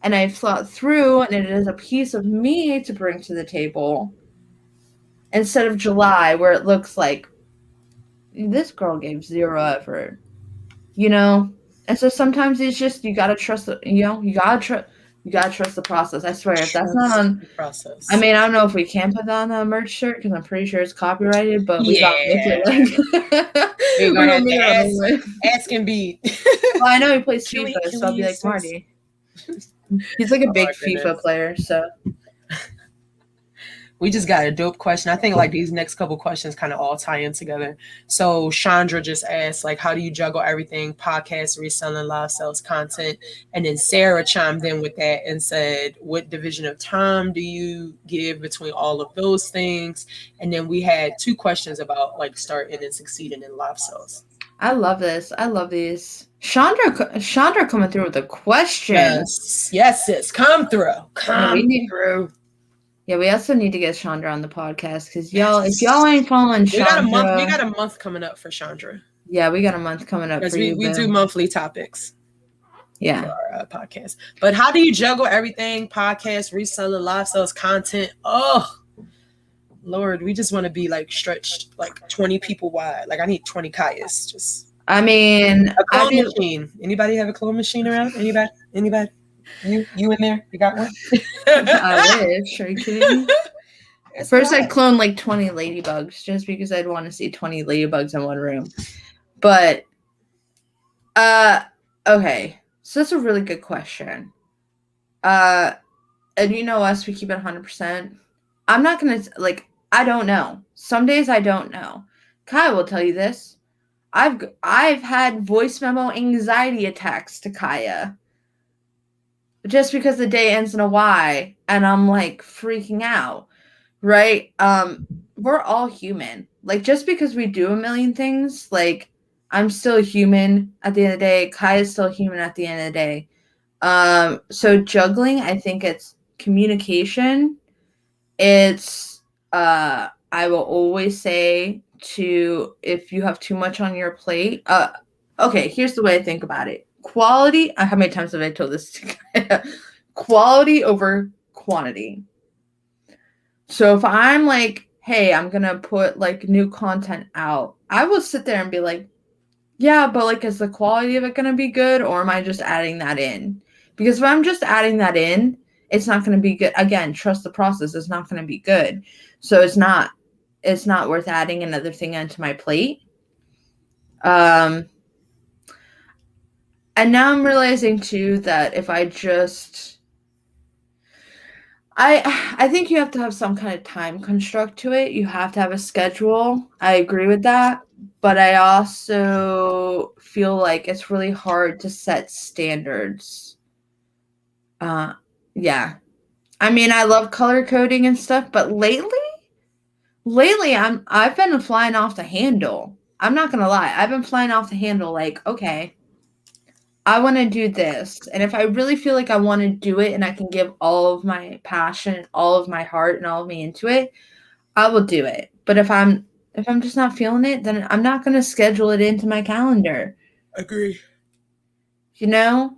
and I've thought through, and it is a piece of me to bring to the table instead of July where it looks like this girl gave zero effort, you know? And so sometimes it's just you gotta trust you gotta trust the process. I swear, if that's not Trust on, the process. I mean, I don't know if we can put that on a merch shirt because I'm pretty sure it's copyrighted, but we gotta make it Yeah. like We're we're gonna gonna have make to it on the way. ask and be. Well, I know he plays Can we FIFA, so I'll be use like this? Marty. He's like a Oh big my FIFA goodness. player, so We just got a dope question. I think like these next couple questions kind of all tie in together. So Chandra just asked, like, how do you juggle everything? Podcast, reselling, live sales, content. And then Sarah chimed in with that and said, what division of time do you give between all of those things? And then we had 2 questions about like starting and succeeding in live sales. I love this. I love these. Chandra coming through with the questions. Yes, yes, sis. Come through. Yeah, we Come need. through. Yeah, we also need to get Chandra on the podcast because y'all, if y'all Yes. ain't following We got a month. We Chandra, got a month coming up for Chandra yeah, we got a month coming up because for you, we do boo. monthly topics Yeah. for our podcast. But how do you juggle everything? Podcast, reselling, live sales, content. Oh, Lord, we just want to be like stretched like 20 people wide. Like I need 20 Kayas. Just I mean, A I clone do. machine. Anybody have a clone machine around? Anybody? Anybody? You in there? You got one? I wish. Are you kidding me? It's a First, lot. I'd clone like 20 ladybugs just because I'd want to see 20 ladybugs in one room. But, uh, okay. So that's a really good question. Uh, and you know us, we keep it 100%. I'm not gonna, like, I don't know. Some days I don't know. Kai will tell you this. I've had voice memo anxiety attacks to Kaya just because the day ends in a Y and I'm like freaking out, right? We're all human. Like just because we do a million things, like I'm still a human at the end of the day. Kaya's still human at the end of the day. So juggling, I think it's communication. It's I will always say to if you have too much on your plate, okay, here's the way I think about it. Quality, how many times have I told this to quality over quantity. So if I'm like, hey, I'm gonna put like new content out, I will sit there and be like, yeah, but like, is the quality of it gonna be good, or am I just adding that in? Because if I'm just adding that in, it's not gonna be good. Again, trust the process. It's not gonna be good. So it's not worth adding another thing onto my plate. Um, and now I'm realizing too that if I just I think you have to have some kind of time construct to it. You have to have a schedule. I agree with that, but I also feel like it's really hard to set standards. Uh yeah. I mean, I love color coding and stuff, but lately I've been flying off the handle. I'm not going to lie. I've been flying off the handle like, okay, I want to do this. And if I really feel like I want to do it and I can give all of my passion, all of my heart and all of me into it, I will do it. But if I'm just not feeling it, then I'm not going to schedule it into my calendar, Agree. you know?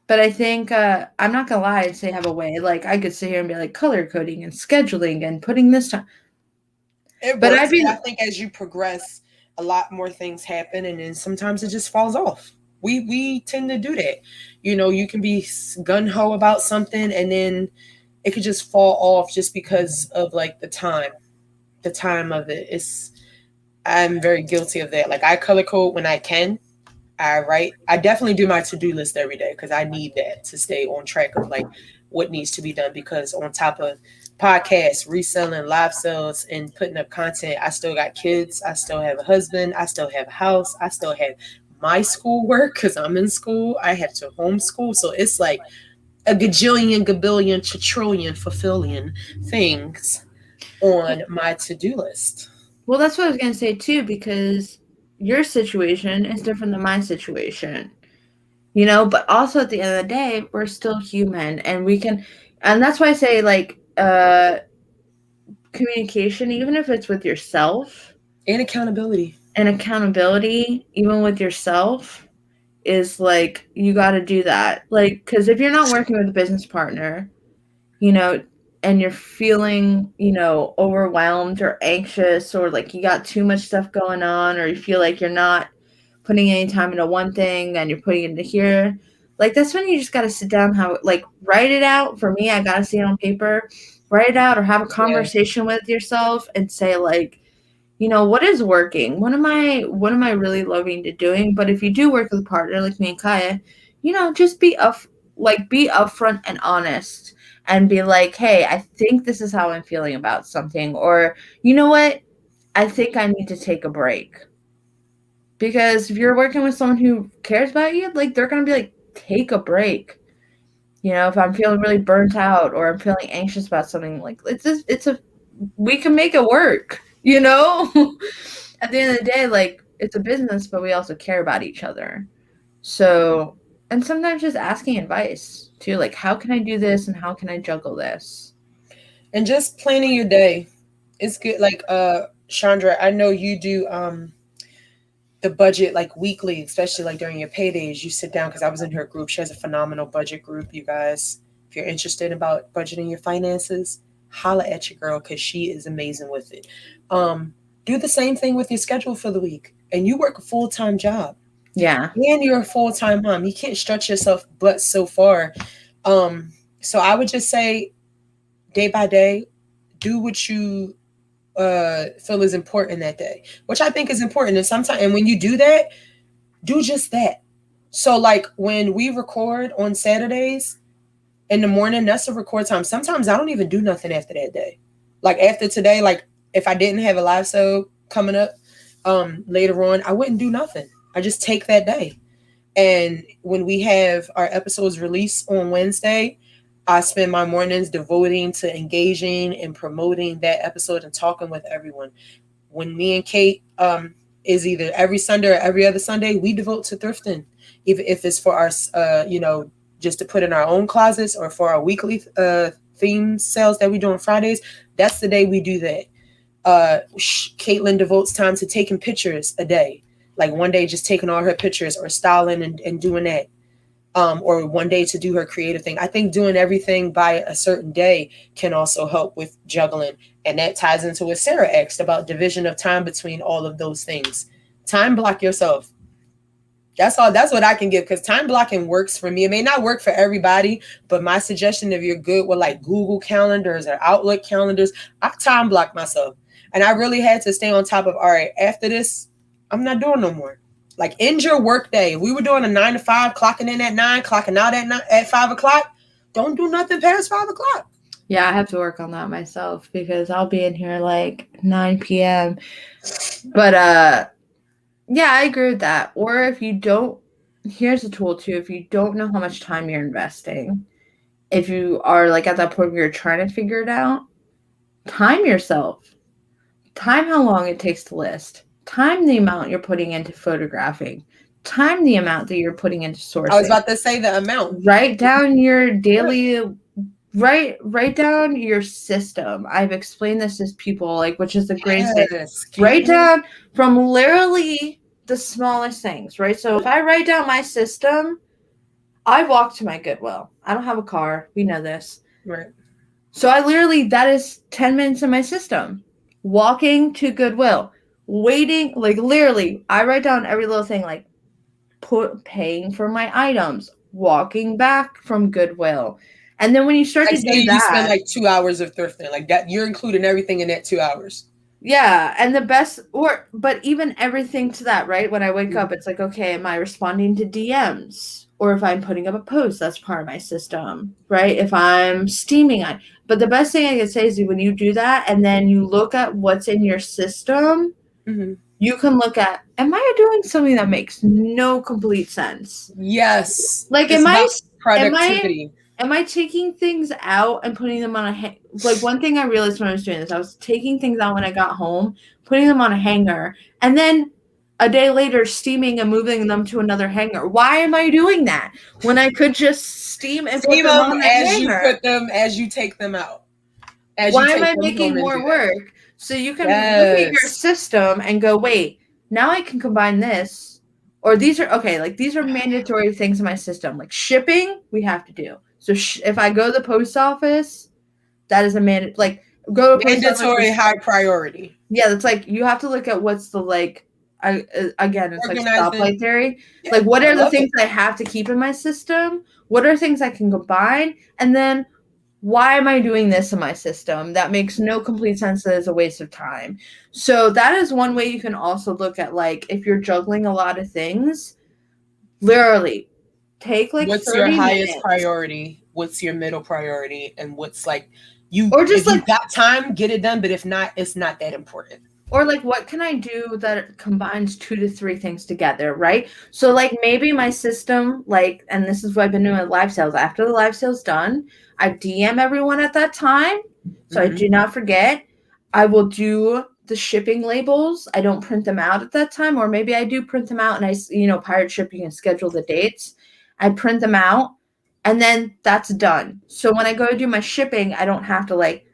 But I think I'm not going to lie and say have a way. Like I could sit here and be like color coding and scheduling and putting this time. It But I'd works, but I be think as you progress, a lot more things happen, and then sometimes it just falls off. We tend to do that. You can be gun ho about something, and then it could just fall off just because of like the time of it. I'm very guilty of that. Like I color code when I can. I write. I definitely do my to do list every day because I need that to stay on track of like what needs to be done. Because on top of podcasts, reselling, live sales, and putting up content, I still got kids. I still have a husband. I still have a house. I still have my schoolwork because I'm in school. I have to homeschool, so it's like a gajillion, gabillion, trillion, fulfilling things on my to do list. well, that's what I was going to say too because your situation is different than my situation. But also at the end of the day, we're still human and we can and that's why I say like communication even if it's with yourself And accountability. and accountability even with yourself is like you got to do that like cuz if you're not working with a business partner you know and you're feeling overwhelmed or anxious or like you got too much stuff going on or you feel like you're not putting any time into one thing and you're putting it into here. Like that's when you just gotta sit down, how like write it out. For me, I gotta see it on paper, write it out or have a Yeah, conversation with yourself and say like, what is working? What am I really loving to doing? But if you do work with a partner like me and Kaya, just be upfront and honest and be like, hey, I think this is how I'm feeling about something, or you know what? I think I need to take a break. Because if you're working with someone who cares about you, like they're gonna be like, take a break. If I'm feeling really burnt out or I'm feeling anxious about something, like we can make it work. At the end of the day, like it's a business, but we also care about each other. So, and sometimes just asking advice too, like how can I do this and how can I juggle this? and just planning your day. It's good. Like Chandra, I know you do the budget like weekly, especially like during your paydays. You sit down because I was in her group. She has a phenomenal budget group. You guys, if you're interested about budgeting your finances, holla at your girl because she is amazing with it. Do the same thing with your schedule for the week, and you work a full time job. Yeah. And you're a full-time mom. You can't stretch yourself but so far. So I would just say day by day, do what you feel is important that day, which I think is important. And sometimes, and when you do that, do just that. So like when we record on Saturdays in the morning, that's a record time. Sometimes I don't even do nothing after that day. Like after today, like if I didn't have a live show coming up later on, I wouldn't do nothing. I just take that day. And when we have our episodes released on Wednesday, I spend my mornings devoting to engaging and promoting that episode and talking with everyone. When me and Kate is either every Sunday or every other Sunday, we devote to thrifting, even if it's for our just to put in our own closets or for our weekly theme sales that we do on Fridays. That's the day we do that. Caitlin devotes time to taking pictures a day, like one day just taking all her pictures or styling and doing that. Or one day to do her creative thing. I think doing everything by a certain day can also help with juggling. And that ties into what Sarah asked about division of time between all of those things. Time block yourself. That's all. That's what I can give, because time blocking works for me. It may not work for everybody, but my suggestion, if you're good with like Google calendars or Outlook calendars, I time block myself. And I really had to stay on top of, all right, after this, I'm not doing no more. Like end your work day. If we were doing a 9 to 5, clocking in at 9, clocking out at 5 o'clock, don't do nothing past 5 o'clock. Yeah, I have to work on that myself because I'll be in here like 9 p.m. But yeah, I agree with that. Or if you don't, here's a tool too. If you don't know how much time you're investing, if you are like at that point where you're trying to figure it out, time yourself. Time how long it takes to list. Time the amount you're putting into photographing. Time the amount that you're putting into I was sourcing. about to say the amount. Write down your daily write down your system. I've explained this to people, like, which is the greatest thing. Yes. Write down from literally the smallest things, right? So if I write down my system, I walk to my Goodwill. I don't have a car. We know this. Right. So I literally, that is 10 minutes in my system. Walking to Goodwill, waiting, like literally, I write down every little thing, like paying for my items, walking back from Goodwill. And then when you start Like to say do you spend that, like 2 hours of thrifting, like that, you're including everything in that 2 hours. yeah, and the best, but even everything to that, right? When I wake up, it's like, okay, am I responding to DMs? Or if I'm putting up a post, that's part of my system, right? If I'm steaming on. But the best thing I can say is when you do that and then you look at what's in your system, you can look at, am I doing something that makes no complete sense? Yes. Like, It's about am productivity. I taking things out and putting them on a like one thing I realized when I was doing this, I was taking things out when I got home, putting them on a hanger, and then a day later steaming and moving them to another hanger. Why am I doing that when I could just steam and put Steam them them on the as you hanger? put them, as you take them out, as you Why am take I them home making and more do that. work? So you can look at your Yes. system and go, wait, now I can combine this. Or these are, okay, like these are mandatory things in my system. Like shipping, we have to do. So if I go to the post office, that is a like go to a post office. Mandatory high priority. Yeah, that's like you have to look at what's the like. Again, it's like Organizing. stoplight theory. Yeah, Like, what I are the love things it. I have to keep in my system? What are things I can combine? And then why am I doing this in my system? That makes no complete sense. That is a waste of time. So that is one way you can also look at, like, if you're juggling a lot of things, literally take like What's your 30 highest minutes priority? What's your middle priority? And what's like you, or just if you like, got time, get it done. But if not, it's not that important. or like, what can I do that combines 2 to 3 things together, right? So like maybe my system, like, and this is what I've been doing with live sales. After the live sales done, I DM everyone at that time, so I do not forget. I will do the shipping labels. I don't print them out at that time, or maybe I do print them out and pirate ship, you can schedule the dates. I print them out and then that's done. So when I go to do my shipping, I don't have to like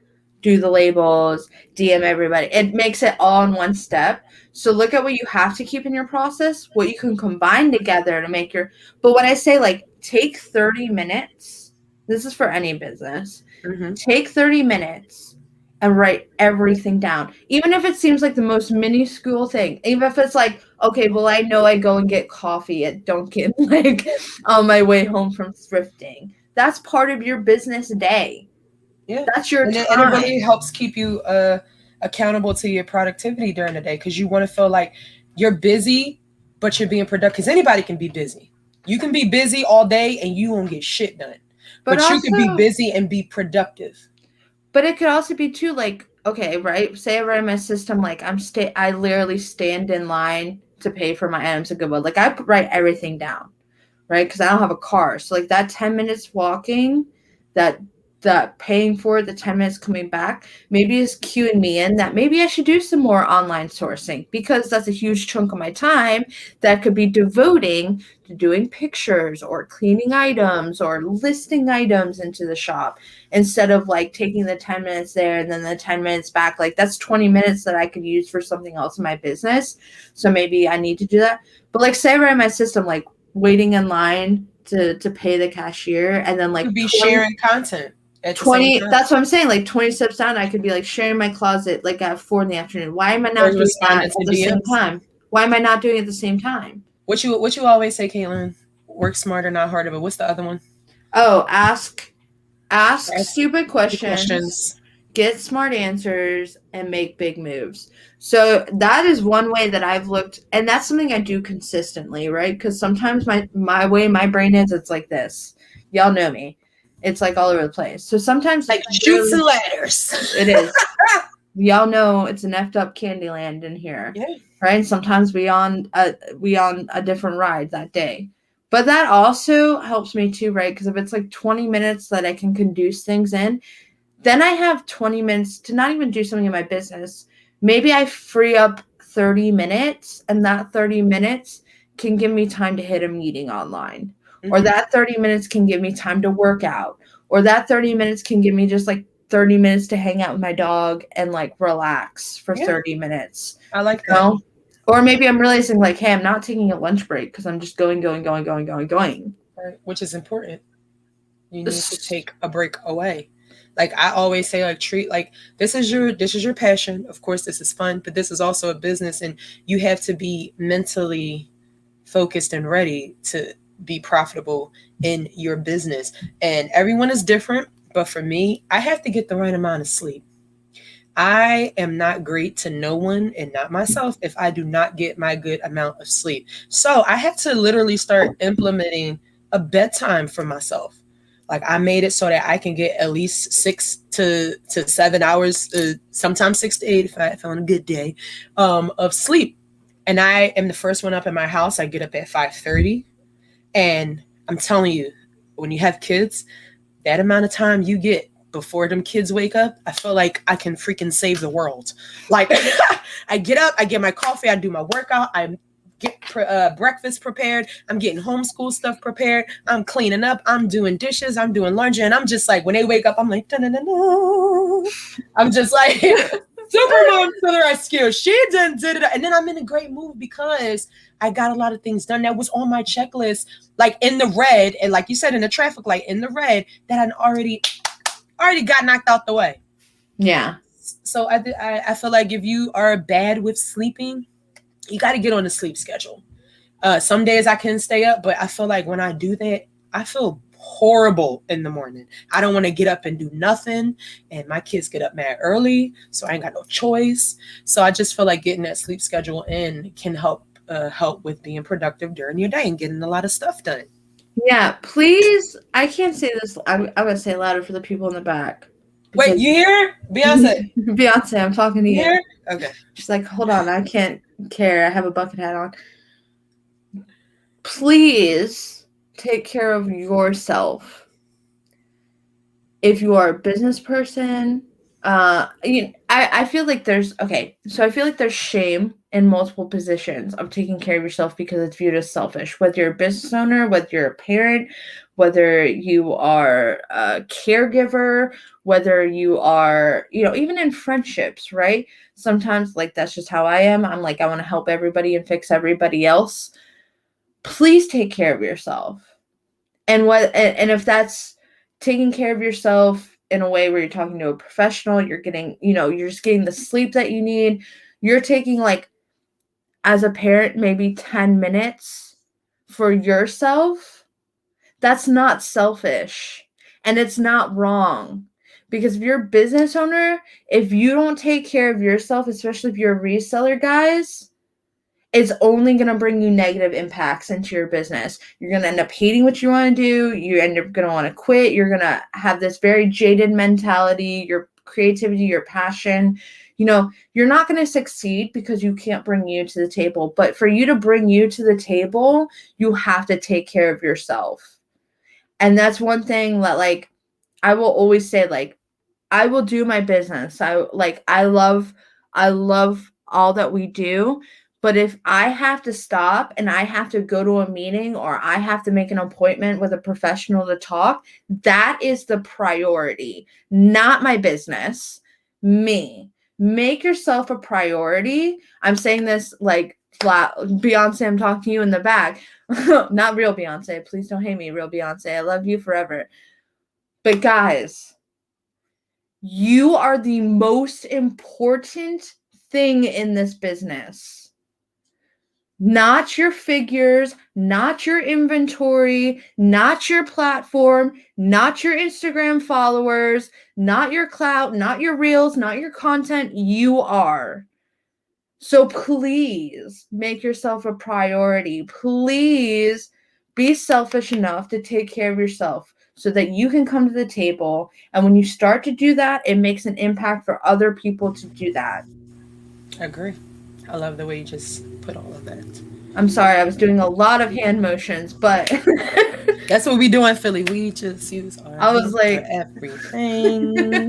do the labels, DM everybody. It makes it all in one step. So look at what you have to keep in your process, what you can combine together to make your. But when I say like take 30 minutes, this is for any business. Mm-hmm. Take 30 minutes and write everything down. Even if it seems like the most minuscule thing. Even if it's like, okay, well, I know I go and get coffee at Dunkin', like on my way home from thrifting. That's part of your business day. Yeah. That's your And it really time. helps keep you accountable to your productivity during the day, because you want to feel like you're busy, but you're being productive. Because anybody can be busy. You can be busy all day and you won't get shit done. But But you can be also, busy and be productive. but it could also be too like, okay, right? Say I write my system like I literally stand in line to pay for my items at Goodwill. Like I write everything down, right? Because I don't have a car. So like that 10 minutes walking, that that paying for it, the 10 minutes coming back, maybe is cueing me in that maybe I should do some more online sourcing, because that's a huge chunk of my time that could be devoting to doing pictures or cleaning items or listing items into the shop, instead of like taking the 10 minutes there and then the 10 minutes back. Like that's 20 minutes that I could use for something else in my business. So maybe I need to do that. But like say I run my system like waiting in line to pay the cashier, and then You could like be sharing content at the same 20, time. that's what I'm saying, like 20 steps down I could be like sharing my closet like at 4 in the afternoon. Why am I Or not doing that responding at to the same DMs. time? Why am I not doing it at the same time? What you always say, Caitlin? Work smarter, not harder. But what's the other one? Oh, ask Ask stupid the questions, questions. get smart answers, and make big moves. So that is one way that I've looked, and that's something I do consistently, right? Because sometimes my way my brain is, it's like this. Y'all know me. It's like all over the place. So sometimes Like it's shoots and really, ladders. it is. Y'all know it's an effed up Candyland in here, Yeah. right? And sometimes we on a different ride that day. But that also helps me too, right? Because if it's like 20 minutes that I can conduce things in, then I have 20 minutes to not even do something in my business. Maybe I free up 30 minutes, and that 30 minutes can give me time to hit a meeting online. Or Mm-hmm. that 30 minutes can give me time to work out. Or that 30 minutes can give me just like 30 minutes to hang out with my dog and like relax for Yeah, 30 minutes. I like You that. know? Or maybe I'm realizing like, hey, I'm not taking a lunch break because I'm just going. Right. Which is important. You need to take a break away. Like I always say, like treat like this is your passion. Of course, this is fun, but this is also a business, and you have to be mentally focused and ready to be profitable in your business. And everyone is different, but for me, I have to get the right amount of sleep. I am not great to no one and not myself if I do not get my good amount of sleep. So I had to literally start implementing a bedtime for myself. Like I made it so that I can get at least 6 to 7 hours, sometimes 6 to 8 if on a good day, of sleep. And I am the first one up in my house. I get up at 5:30, and I'm telling you, when you have kids, that amount of time you get before them kids wake up, I feel like I can freaking save the world. Like I get up, I get my coffee, I do my workout, I get breakfast prepared, I'm getting homeschool stuff prepared, I'm cleaning up, I'm doing dishes, I'm doing laundry, and I'm just like, when they wake up, I'm like, I'm just like, Supermom to the rescue. She did it, and then I'm in a great mood because I got a lot of things done that was on my checklist, like in the red, and like you said, in the traffic light in the red, that I already got knocked out the way. Yeah. So I feel like if you are bad with sleeping, you got to get on a sleep schedule. Some days I can stay up, but I feel like when I do that, I feel horrible in the morning. I don't want to get up and do nothing, and my kids get up mad early, so I ain't got no choice. So I just feel like getting that sleep schedule in can help with being productive during your day and getting a lot of stuff done. Yeah, please. I can't say this. I'm gonna say it louder for the people in the back Wait, because you hear Beyonce? Beyonce, I'm talking to You you. hear? Okay. She's like, hold on, I can't care. I have a bucket hat on. Please take care of yourself. If you are a business person, I feel like there's okay. So I feel like there's shame in multiple positions of taking care of yourself because it's viewed as selfish. Whether you're a business owner, whether you're a parent, whether you are a caregiver, whether you are, even in friendships, right? Sometimes like that's just how I am. I'm like I want to help everybody and fix everybody else. Please take care of yourself. And if that's taking care of yourself in a way where you're talking to a professional, you're getting, you're just getting the sleep that you need. You're taking, like, as a parent, maybe 10 minutes for yourself. That's not selfish, and it's not wrong. Because if you're a business owner, if you don't take care of yourself, especially if you're a reseller, guys, it's only going to bring you negative impacts into your business. You're going to end up hating what you want to do. You end up going to want to quit. You're going to have this very jaded mentality, your creativity, your passion. You're not going to succeed because you can't bring you to the table. But for you to bring you to the table, you have to take care of yourself. And that's one thing that, like, I will always say, like, I will do my business. I love all that we do, but if I have to stop and I have to go to a meeting or I have to make an appointment with a professional to talk, that is the priority, not my business, me. Make yourself a priority. I'm saying this like flat. Beyonce, I'm talking to you in the back. Not real Beyonce. Please don't hate me, real Beyonce. I love you forever. But guys, you are the most important thing in this business. Not your figures, not your inventory, not your platform, not your Instagram followers, not your clout, not your reels, not your content. You are. So please make yourself a priority. Please be selfish enough to take care of yourself so that you can come to the table. And when you start to do that, it makes an impact for other people to do that. I agree. I love the way you just put all of that. I'm sorry, I was doing a lot of hand motions, but That's what we do in Philly. We just use our I was hands for like, everything.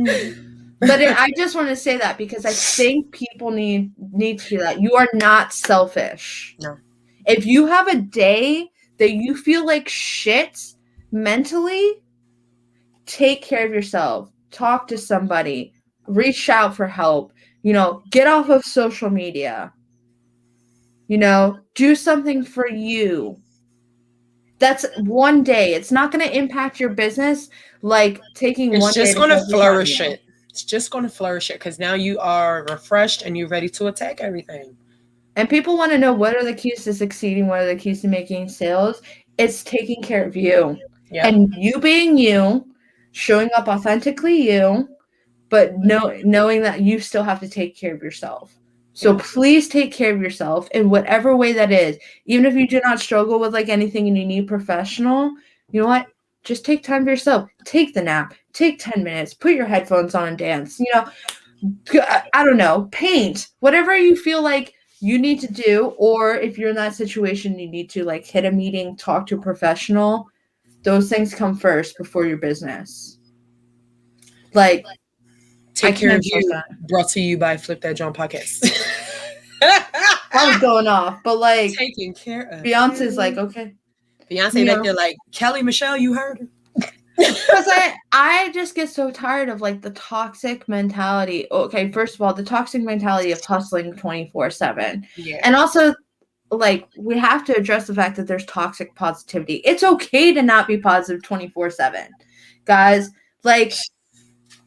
but I just want to say that because I think people need to hear that. You are not selfish. No. If you have a day that you feel like shit mentally, take care of yourself. Talk to somebody. Reach out for help. Get off of social media. Do something for you. That's one day. It's not going to impact your business like taking It's one day just to going to focus on flourish you. it. It's just going to flourish it because now you are refreshed and you're ready to attack everything. And people want to know, what are the keys to succeeding? What are the keys to making sales? It's taking care of you. Yeah. And you being you, showing up authentically you, but knowing that you still have to take care of yourself. So Yeah. please take care of yourself in whatever way that is. Even if you do not struggle with like anything and you need professional, you know what? Just take time for yourself. Take the nap. Take 10 minutes. Put your headphones on and dance. I don't know. Paint. Whatever you feel like you need to do, or if you're in that situation, you need to like hit a meeting, talk to a professional. Those things come first before your business. Like, I Take care of can't stress you. that. Brought to you by Flip That Jawn podcast. I was going off, but like Taking care of Beyonce's you. like, okay. Beyonce back there like, Kelly Michelle, you heard her. Because I just get so tired of like the toxic mentality. Okay, first of all, the toxic mentality of hustling 24/7. Yeah. And also, like, we have to address the fact that there's toxic positivity. It's okay to not be positive 24/7. Guys, like,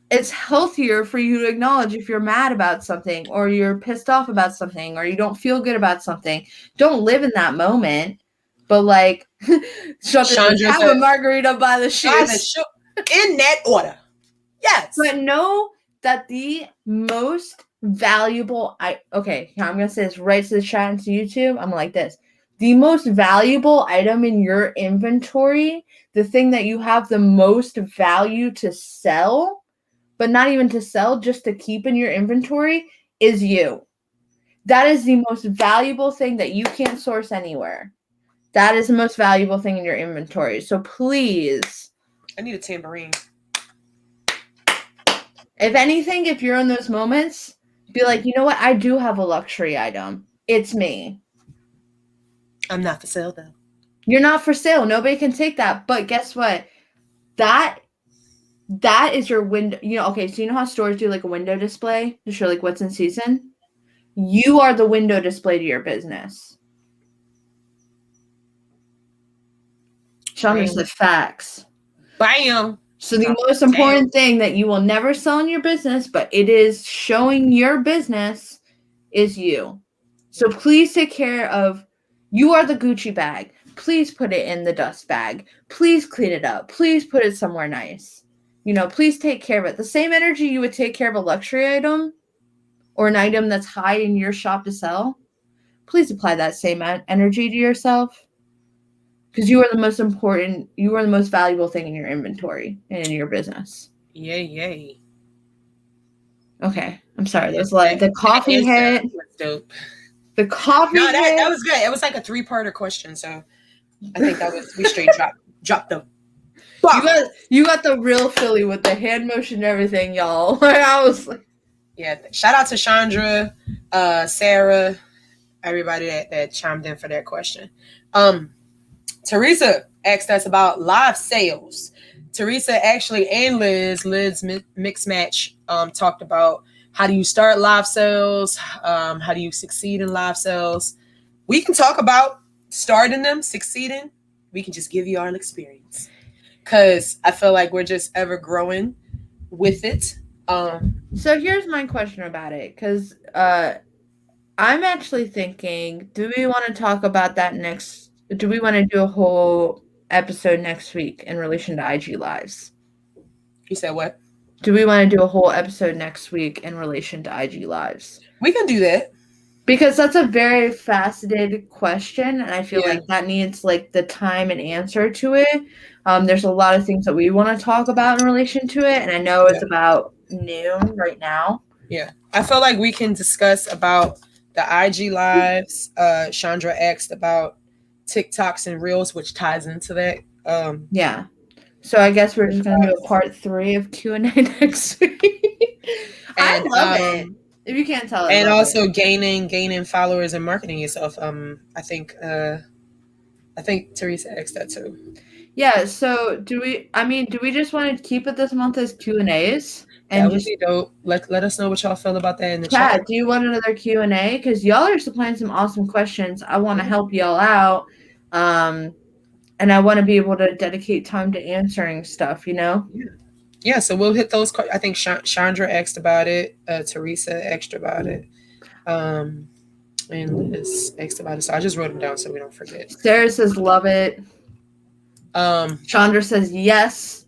it's healthier for you to acknowledge if you're mad about something or you're pissed off about something or you don't feel good about something. Don't live in that moment. But like, Chandra have said, a margarita by the shoes. in that order. Yes. But know that the most valuable, okay, I'm going to say this right to the chat and to YouTube. I'm like this. The most valuable item in your inventory, the thing that you have the most value to sell, but not even to sell, just to keep in your inventory, is you. That is the most valuable thing that you can't source anywhere. That is the most valuable thing in your inventory. So please. I need a tambourine. If anything, if you're in those moments, be like, you know what? I do have a luxury item. It's me. I'm not for sale though. You're not for sale. Nobody can take that. But guess what? That is your window. Okay, so you know how stores do like a window display to show like what's in season? You are the window display to your business. Chandra said facts. Bam. So the most important thing that you will never sell in your business, but it is showing your business, is you. So please take care of, you are the Gucci bag. Please put it in the dust bag. Please clean it up. Please put it somewhere nice. Please take care of it. The same energy you would take care of a luxury item or an item that's high in your shop to sell, please apply that same energy to yourself, because you are the most important, you are the most valuable thing in your inventory and in your business. Yay. Okay, I'm sorry. There's like the coffee hit. Was dope. The coffee hit. That was good. It was like a 3-parter question, so I think that was, we straight dropped the. You got the real Philly with the hand motion and everything, y'all. I was like, yeah. Shout out to Chandra, Sarah, everybody that chimed in for their question. Teresa asked us about live sales. Teresa actually and Liz Mix Match talked about how do you start live sales, how do you succeed in live sales. We can talk about starting them, succeeding. We can just give you our experience, because I feel like we're just ever growing with it. So here's my question about it, because I'm actually thinking, do we want to talk about that next? Do we want to do a whole episode next week in relation to IG Lives? You said what? Do we want to do a whole episode next week in relation to IG Lives? We can do that. Because that's a very faceted question, and I feel like that needs like the time and answer to it. There's a lot of things that we want to talk about in relation to it, and I know it's about noon right now. Yeah, I feel like we can discuss about the IG Lives. Chandra asked about TikToks and Reels, which ties into that. Yeah. So I guess we're just going to do a part 3 of Q&A next week. I love it. If you can't tell, and also gaining followers and marketing yourself. I think Teresa asked that too. Yeah. So do we just want to keep it this month as Q&As? And that would be dope. Let us know what y'all feel about that in the chat. Do you want another Q&A? Because y'all are supplying some awesome questions. I want to help y'all out. And I want to be able to dedicate time to answering stuff, Yeah, so we'll hit those. I think Chandra asked about it. Teresa asked about it. And Liz asked about it. So I just wrote them down so we don't forget. Sarah says, love it. Chandra says, yes.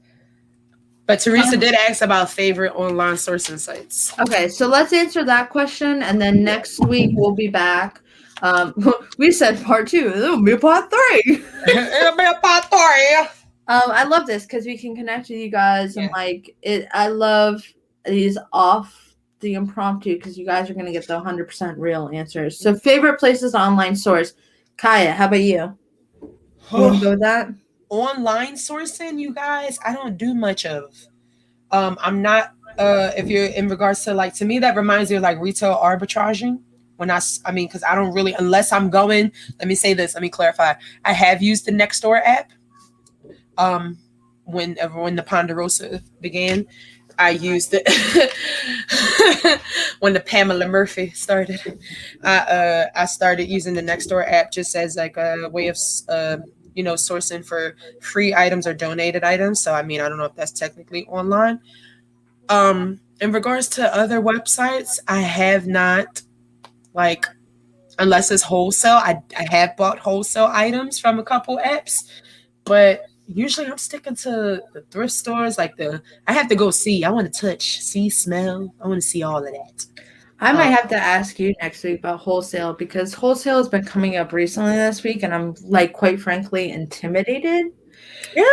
But Teresa did ask about favorite online sourcing sites. Okay, so let's answer that question. And then next week we'll be back. We said part 2. It'll be part 3. It'll be a part 3. I love this because we can connect with you guys and I love these off the impromptu because you guys are going to get the 100% real answers. So favorite places online source. Kiaya, how about you? You want to go with that? Online sourcing, you guys, I don't do much of. I'm not, if you're in regards to to me, that reminds me of retail arbitraging. Because I don't really, unless I'm going, let me say this, let me clarify. I have used the Nextdoor app. When the Ponderosa began, I used it. When the Pamela Murphy started, I started using the Nextdoor app just as a way of sourcing for free items or donated items. So I don't know if that's technically online. In regards to other websites, I have not, unless it's wholesale. I have bought wholesale items from a couple apps, but usually I'm sticking to the thrift stores. I have to go see. I want to touch, see, smell. I want to see all of that. I might have to ask you next week about wholesale because wholesale has been coming up recently this week, and I'm quite frankly intimidated. Yeah.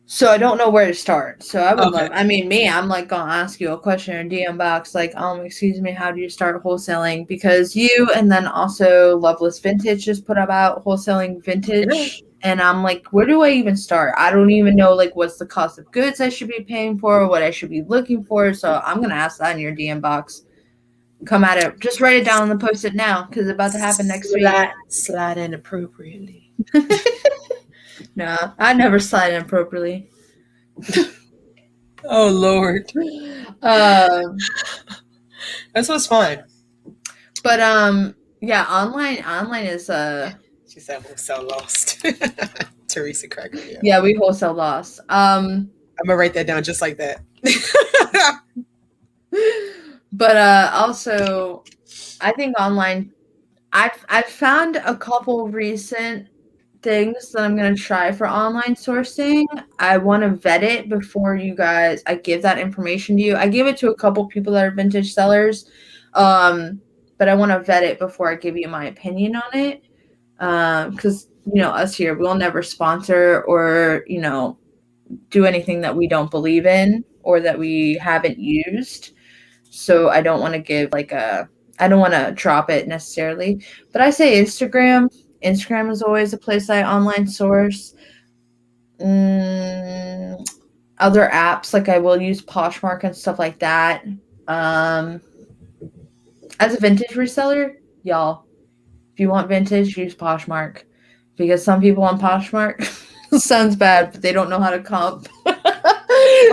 So I don't know where to start. So I would love. I'm gonna ask you a question in DM box, excuse me, how do you start wholesaling? Because you and then also Loveless Vintage just put about wholesaling vintage. And I'm where do I even start? I don't even know what's the cost of goods I should be paying for, or what I should be looking for. So I'm gonna ask that in your DM box. Come at it. Just write it down on the post-it now because it's about to happen next week. Slide inappropriately. No, I never slide inappropriately. Oh Lord. This was fun. But yeah, online is She said wholesale lost. Teresa Cracker. Yeah, we wholesale lost. I'm gonna write that down just like that. But also, I think online. I've found a couple recent things that I'm gonna try for online sourcing. I want to vet it before I give that information to you. I give it to a couple people that are vintage sellers, but I want to vet it before I give you my opinion on it. Because us here, we'll never sponsor or do anything that we don't believe in or that we haven't used. So I don't want to give I don't want to drop it necessarily, but I say Instagram. Instagram is always a place I online source. Mm, Other apps, like I will use Poshmark and stuff like that. Um, as a vintage reseller, y'all, if you want vintage, use Poshmark because some people on Poshmark sounds bad, but they don't know how to comp. Or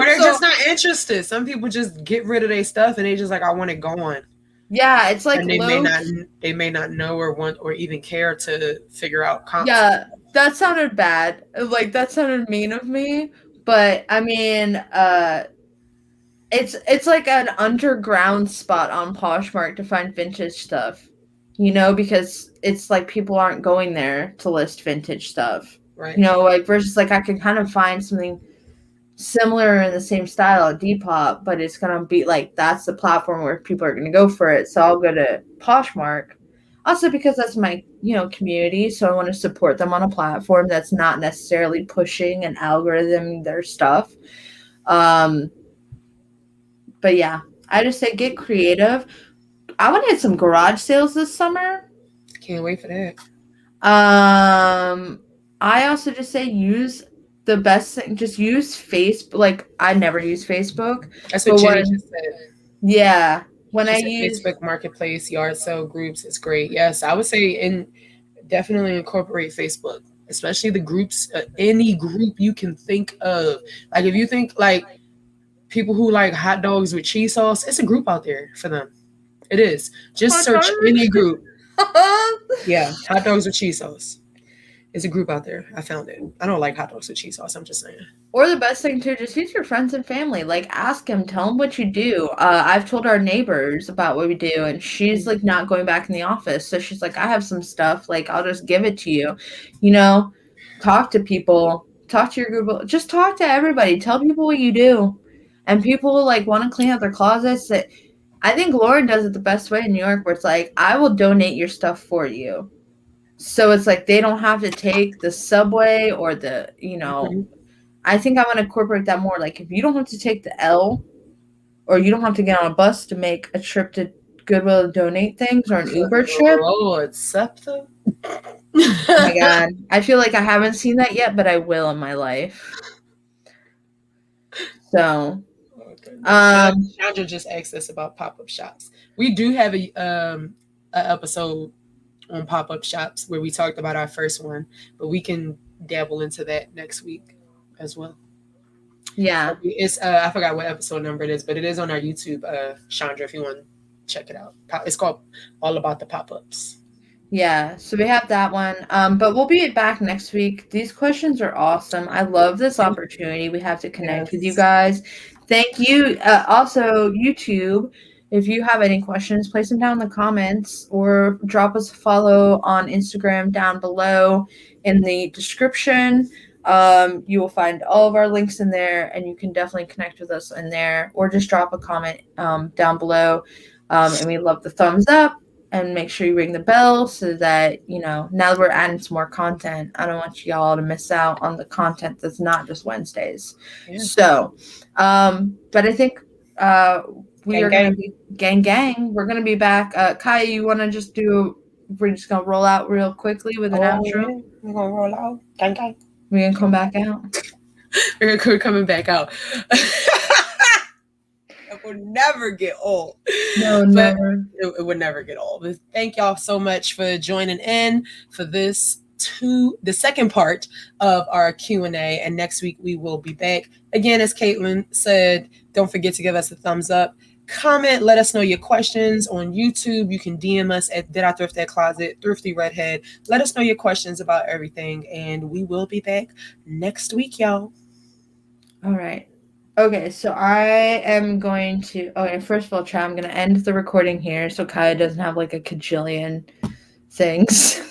they're So just not interested. Some people just get rid of their stuff and they just like, I want it gone. yeah, it's like And they may not know or want or even care to figure out comps. Yeah, that sounded bad. Like that sounded mean of me. But I mean, it's like an underground spot on Poshmark to find vintage stuff. Because it's like people aren't going there to list vintage stuff. Right. Like versus like I can kind of find something similar in the same style at Depop, but it's gonna be like that's the platform where people are gonna go for it. So I'll go to Poshmark. Also because that's my, community, so I want to support them on a platform that's not necessarily pushing an algorithm their stuff. Um, but yeah, I just say get creative. I want to hit some garage sales this summer. Can't wait for that. I also just say use the best thing. Just use Facebook. Like I never use Facebook, That's what but Jenny just said. yeah, when She I said use Facebook Marketplace, yard sale groups is great. Yes, I would say definitely incorporate Facebook, especially the groups, any group you can think of. Like if you think like people who like hot dogs with cheese sauce, it's a group out there for them. It is. Just hot search any dogs. group. Yeah, hot dogs with cheese sauce. It's a group out there. I found it. I don't like hot dogs with cheese sauce. I'm just saying. Or the best thing too, just use your friends and family. Like ask them, tell them what you do. I've told our neighbors about what we do, and she's like not going back in the office, so she's like, I have some stuff. Like I'll just give it to you. You know, talk to people, talk to your group, just talk to everybody. Tell people what you do, and people like want to clean out their closets. I think Lauren does it the best way in New York, where it's like, I will donate your stuff for you. So it's like they don't have to take the subway or Mhm. I think I'm gonna incorporate that more. Like if you don't have to take the L or you don't have to get on a bus to make a trip to Goodwill to donate things or an Uber trip. Lord, Septa. Oh my god. I feel like I haven't seen that yet, but I will in my life. So Chandra just asked us about pop-up shops. We do have a episode on pop-up shops where we talked about our first one, but we can dabble into that next week as well. yeah. It's I forgot what episode number it is, but it is on our YouTube, Chandra, if you want to check it out. It's called All About the Pop-Ups. Yeah, so we have that one. But we'll be back next week. These questions are awesome. I love this opportunity we have to connect with you guys. Thank you. Also, YouTube, if you have any questions, place them down in the comments or drop us a follow on Instagram down below in the description. You will find all of our links in there, and you can definitely connect with us in there, or just drop a comment down below. And we love the thumbs up. And make sure you ring the bell so that, now that we're adding some more content, I don't want y'all to miss out on the content that's not just Wednesdays. Yeah. So, but I think we are going to be gang. We're going to be back. Kiaya, you want to just we're just going to roll out real quickly with an outro? Yeah. We're going to roll out. Gang. We're going to come back out. We're coming back out. It will never get old. No, never. It would never get old. But thank y'all so much for joining in for the second part of our Q&A. And next week we will be back. Again, as Caitlin said, don't forget to give us a thumbs up. Comment, let us know your questions on YouTube. You can DM us at Did I Thrift That Closet, Thrifty Redhead. Let us know your questions about everything. And we will be back next week, y'all. All right. Okay, so I am going to. Okay, first of all, Chad, I'm going to end the recording here so Kaya doesn't have like a cajillion things.